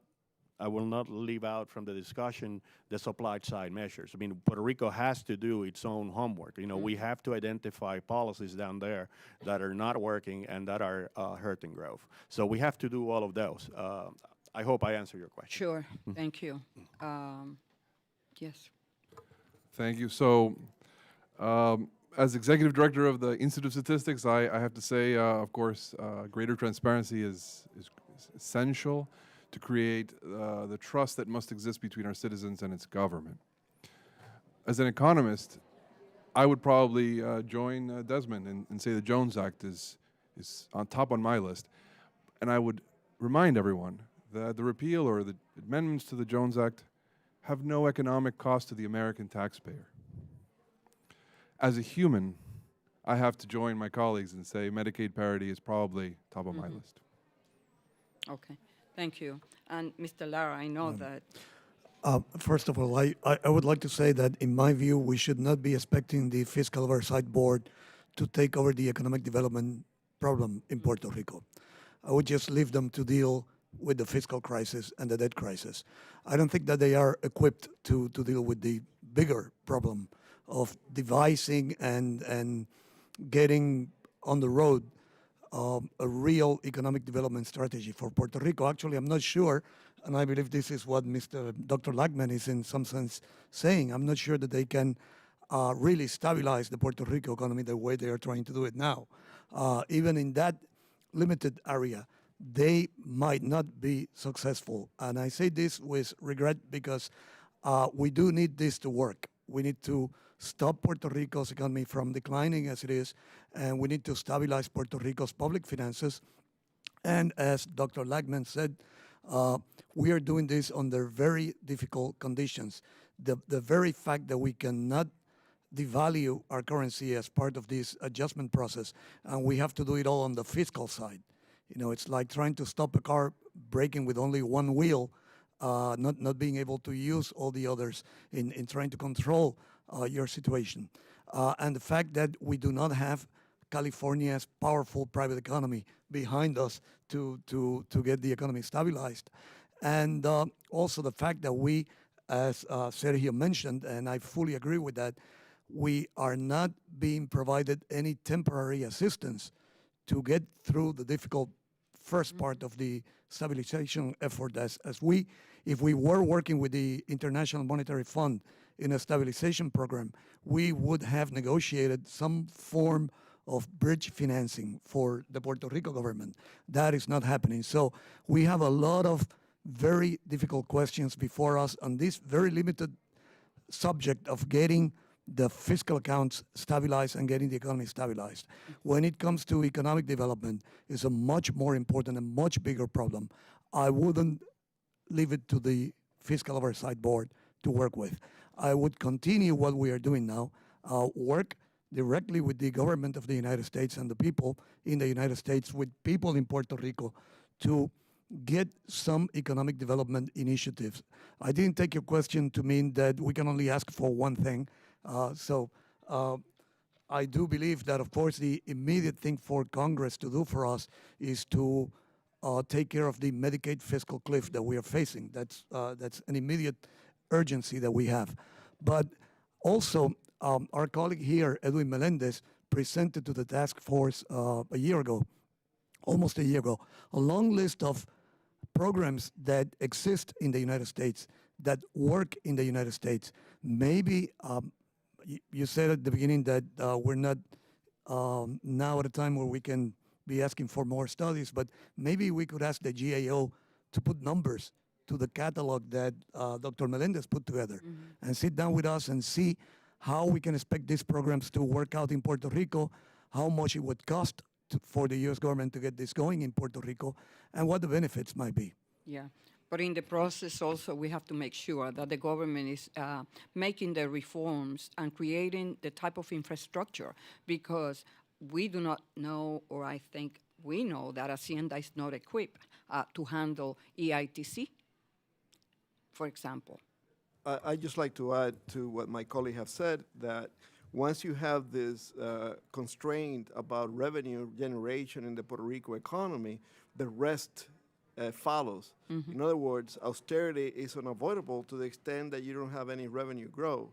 leave out from the discussion the supply side measures. I mean, Puerto Rico has to do its own homework. You know, we have to identify policies down there that are not working and that are hurting growth. So we have to do all of those. I hope I answer your question. Sure. Thank you. Yes. Thank you. So, as executive director of the Institute of Statistics, I have to say, of course, greater transparency is essential to create the trust that must exist between our citizens and its government. As an economist, I would probably join Desmond and say the Jones Act is on top on my list. And I would remind everyone that the repeal or the amendments to the Jones Act have no economic cost to the American taxpayer. As a human, I have to join my colleagues and say Medicaid parity is probably top of my list. Okay. Thank you. And Mr. Lara, I know that. First of all, I would like to say that in my view, we should not be expecting the Fiscal Oversight Board to take over the economic development problem in Puerto Rico. I would just leave them to deal with the fiscal crisis and the debt crisis. I don't think that they are equipped to deal with the bigger problem of devising and getting on the road a real economic development strategy for Puerto Rico. Actually, I'm not sure, and I believe this is what Dr. Lachman is in some sense saying. I'm not sure that they can really stabilize the Puerto Rico economy the way they are trying to do it now. Even in that limited area, they might not be successful. And I say this with regret because we do need this to work. We need to stop Puerto Rico's economy from declining as it is, and we need to stabilize Puerto Rico's public finances. And as Dr. Lachman said, we are doing this under very difficult conditions. The very fact that we cannot devalue our currency as part of this adjustment process, and we have to do it all on the fiscal side. You know, it's like trying to stop a car braking with only one wheel, not being able to use all the others in trying to control your situation. And the fact that we do not have California's powerful private economy behind us to get the economy stabilized. And also the fact that we, as Sergio mentioned, and I fully agree with that, we are not being provided any temporary assistance to get through the difficult first part of the stabilization effort. If we were working with the International Monetary Fund in a stabilization program, we would have negotiated some form of bridge financing for the Puerto Rico government. That is not happening. So we have a lot of very difficult questions before us on this very limited subject of getting the fiscal accounts stabilized and getting the economy stabilized. When it comes to economic development, it's a much more important and much bigger problem. I wouldn't leave it to the Fiscal Oversight Board to work with. I would continue what we are doing now, work directly with the government of the United States and the people in the United States, with people in Puerto Rico, to get some economic development initiatives. I didn't take your question to mean that we can only ask for one thing. I do believe that, of course, the immediate thing for Congress to do for us is to take care of the Medicaid fiscal cliff that we are facing. That's an immediate urgency that we have. But also, our colleague here, Edwin Melendez, presented to the task force almost a year ago, a long list of programs that exist in the United States, that work in the United States. Maybe you said at the beginning that we're not now at a time where we can be asking for more studies, but maybe we could ask the GAO to put numbers to the catalog that Dr. Melendez put together and sit down with us and see how we can expect these programs to work out in Puerto Rico, how much it would cost for the U.S. government to get this going in Puerto Rico, and what the benefits might be. Yeah, but in the process also, we have to make sure that the government is making the reforms and creating the type of infrastructure, because we do not know, or I think we know, that Hacienda is not equipped to handle EITC, for example. I'd just like to add to what my colleague have said, that once you have this constraint about revenue generation in the Puerto Rico economy, the rest follows. In other words, austerity is unavoidable to the extent that you don't have any revenue growth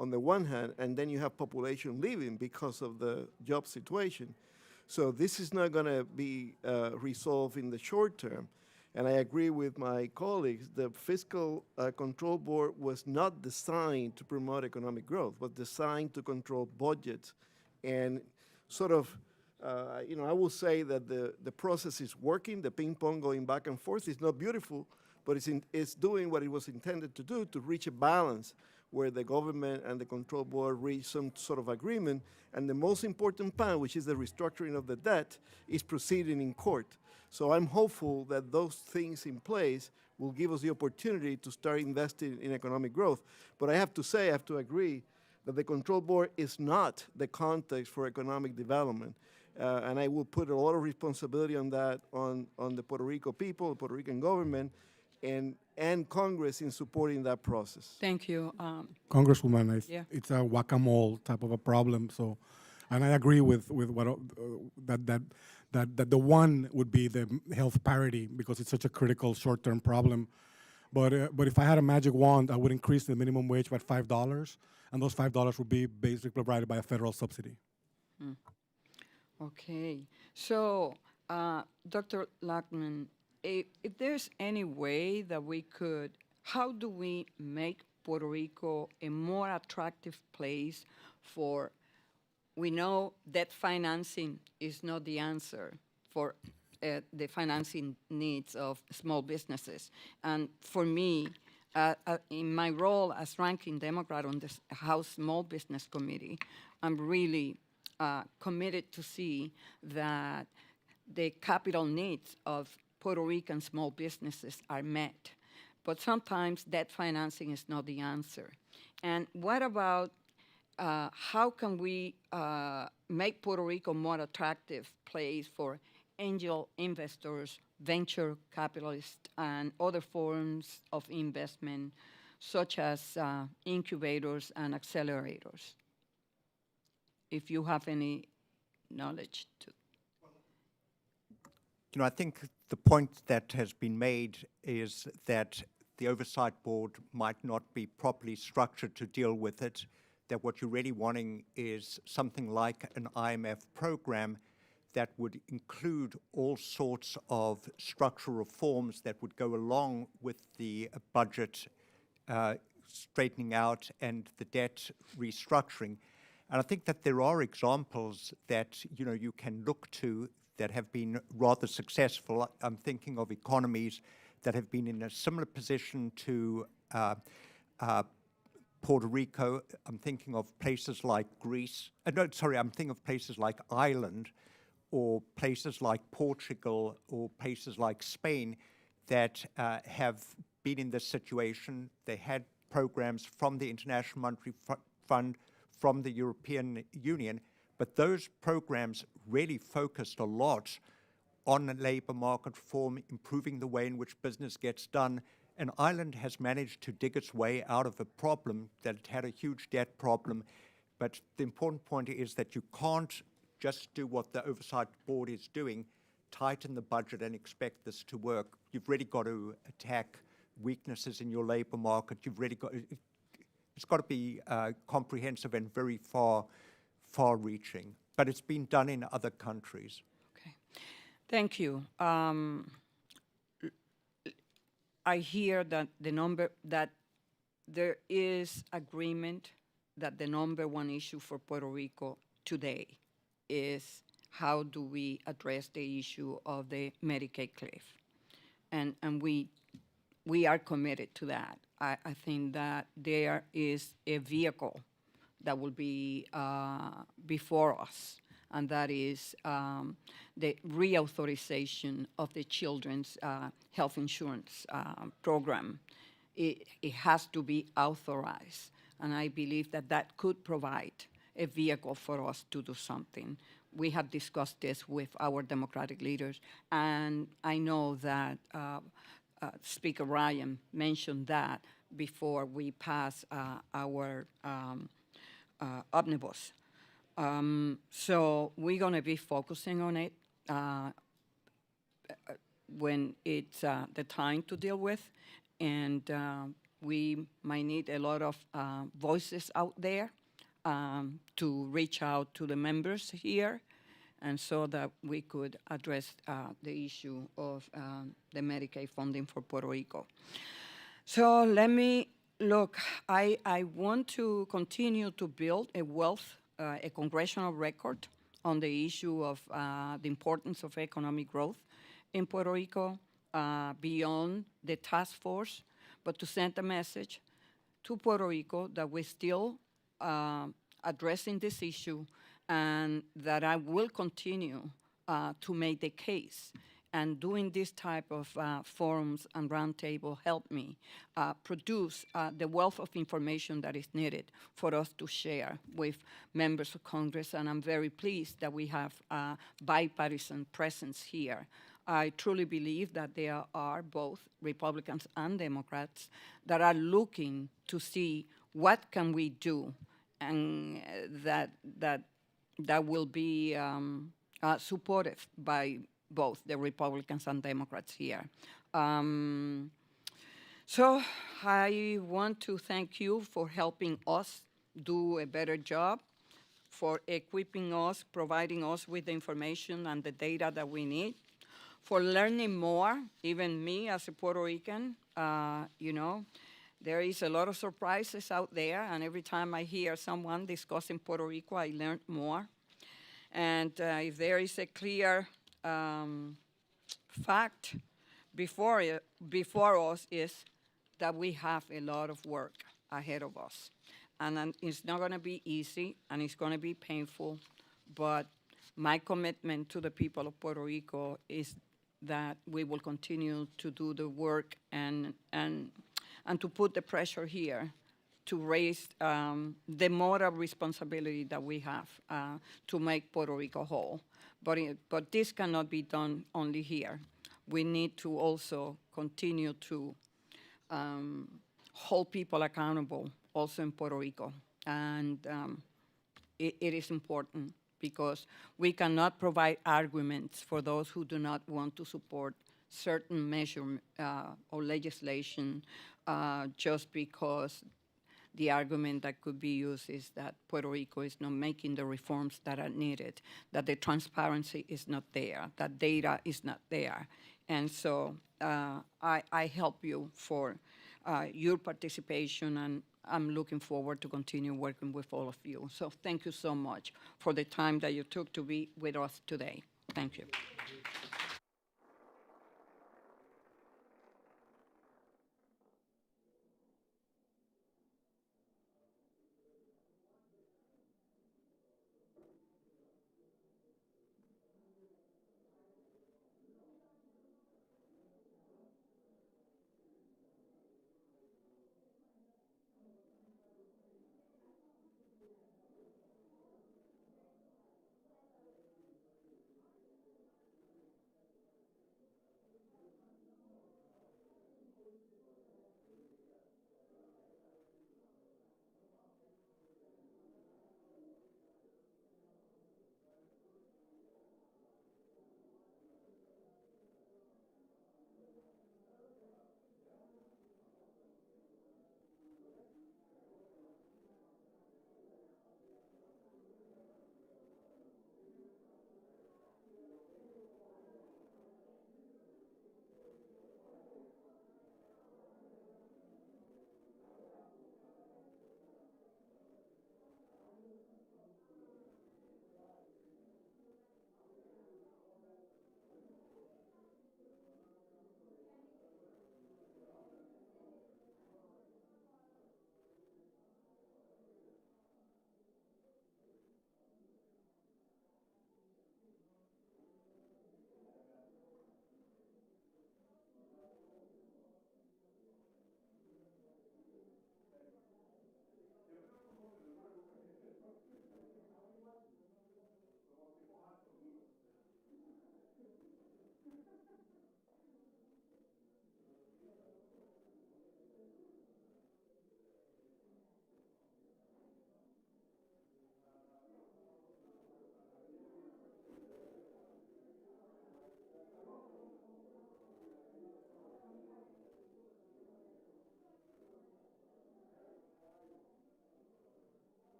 on the one hand, and then you have population leaving because of the job situation. So this is not going to be resolved in the short term. And I agree with my colleagues, the Fiscal Control Board was not designed to promote economic growth, but designed to control budgets. And sort of, I will say that the process is working, the ping pong going back and forth is not beautiful, but it's doing what it was intended to do, to reach a balance where the government and the control board reach some sort of agreement. And the most important part, which is the restructuring of the debt, is proceeding in court. So I'm hopeful that those things in place will give us the opportunity to start investing in economic growth. But I have to say, I have to agree, that the control board is not the context for economic development. And I will put a lot of responsibility on that, on the Puerto Rico people, the Puerto Rican government, and Congress in supporting that process. Thank you. Congresswoman, Yeah. it's a whack-a-mole type of a problem. So, and I agree with what that the one would be the health parity, because it's such a critical short-term problem. But if I had a magic wand, I would increase the minimum wage by $5, and those $5 would be basically provided by a federal subsidy. Okay, so Dr. Lackman, if there's any way that we could, how do we make Puerto Rico a more attractive place for, we know debt financing is not the answer for the financing needs of small businesses. And for me, in my role as ranking Democrat on the House Small Business Committee, I'm really committed to see that the capital needs of Puerto Rican small businesses are met. But sometimes debt financing is not the answer. And what about how can we make Puerto Rico a more attractive place for angel investors, venture capitalists, and other forms of investment, such as incubators and accelerators? If you have any knowledge to. I think the point that has been made is that the Oversight Board might not be properly structured to deal with it, that what you're really wanting is something like an IMF program that would include all sorts of structural reforms that would go along with the budget straightening out and the debt restructuring. And I think that there are examples that you can look to that have been rather successful. I'm thinking of economies that have been in a similar position to Puerto Rico. I'm thinking of places like Greece. I'm thinking of places like Ireland, or places like Portugal, or places like Spain that have been in this situation. They had programs from the International Monetary Fund, from the European Union, but those programs really focused a lot on labor market reform, improving the way in which business gets done. And Ireland has managed to dig its way out of a problem that it had a huge debt problem. But the important point is that you can't just do what the Oversight Board is doing, tighten the budget and expect this to work. You've really got to attack weaknesses in your labor market. You've really got, it's got to be comprehensive and very far-reaching. But it's been done in other countries. Okay, thank you. I hear that that there is agreement that the #1 issue for Puerto Rico today is how do we address the issue of the Medicaid cliff, and we are committed to that. I think that there is a vehicle that will be before us and that is the reauthorization of the children's health insurance program. It has to be authorized, and I believe that that could provide a vehicle for us to do something. We have discussed this with our Democratic leaders, and I know that Speaker Ryan mentioned that before we pass our omnibus. So we're going to be focusing on it when it's the time to deal with, and we might need a lot of voices out there to reach out to the members here, and so that we could address the issue of the Medicaid funding for Puerto Rico. So let me look, I want to continue to build a congressional record on the issue of the importance of economic growth in Puerto Rico beyond the task force, but to send a message to Puerto Rico that we're still addressing this issue, and that I will continue to make the case. And doing this type of forums and roundtable help me produce the wealth of information that is needed for us to share with members of Congress. And I'm very pleased that we have bipartisan presence here. I truly believe that there are both Republicans and Democrats that are looking to see what can we do, and that will be supported by both the Republicans and Democrats here. So I want to thank you for helping us do a better job, for equipping us, providing us with the information and the data that we need, for learning more, even me as a Puerto Rican. You know, there is a lot of surprises out there, and every time I hear someone discussing Puerto Rico, I learn more. And if there is a clear fact before us, is that we have a lot of work ahead of us. And it's not going to be easy, and it's going to be painful, but my commitment to the people of Puerto Rico is that we will continue to do the work and to put the pressure here to raise the moral responsibility that we have to make Puerto Rico whole. But this cannot be done only here. We need to also continue to hold people accountable also in Puerto Rico. And it is important, because we cannot provide arguments for those who do not want to support certain measure or legislation just because the argument that could be used is that Puerto Rico is not making the reforms that are needed, that the transparency is not there, that data is not there. And so I help you for your participation, and I'm looking forward to continue working with all of you. So thank you so much for the time that you took to be with us today. Thank you.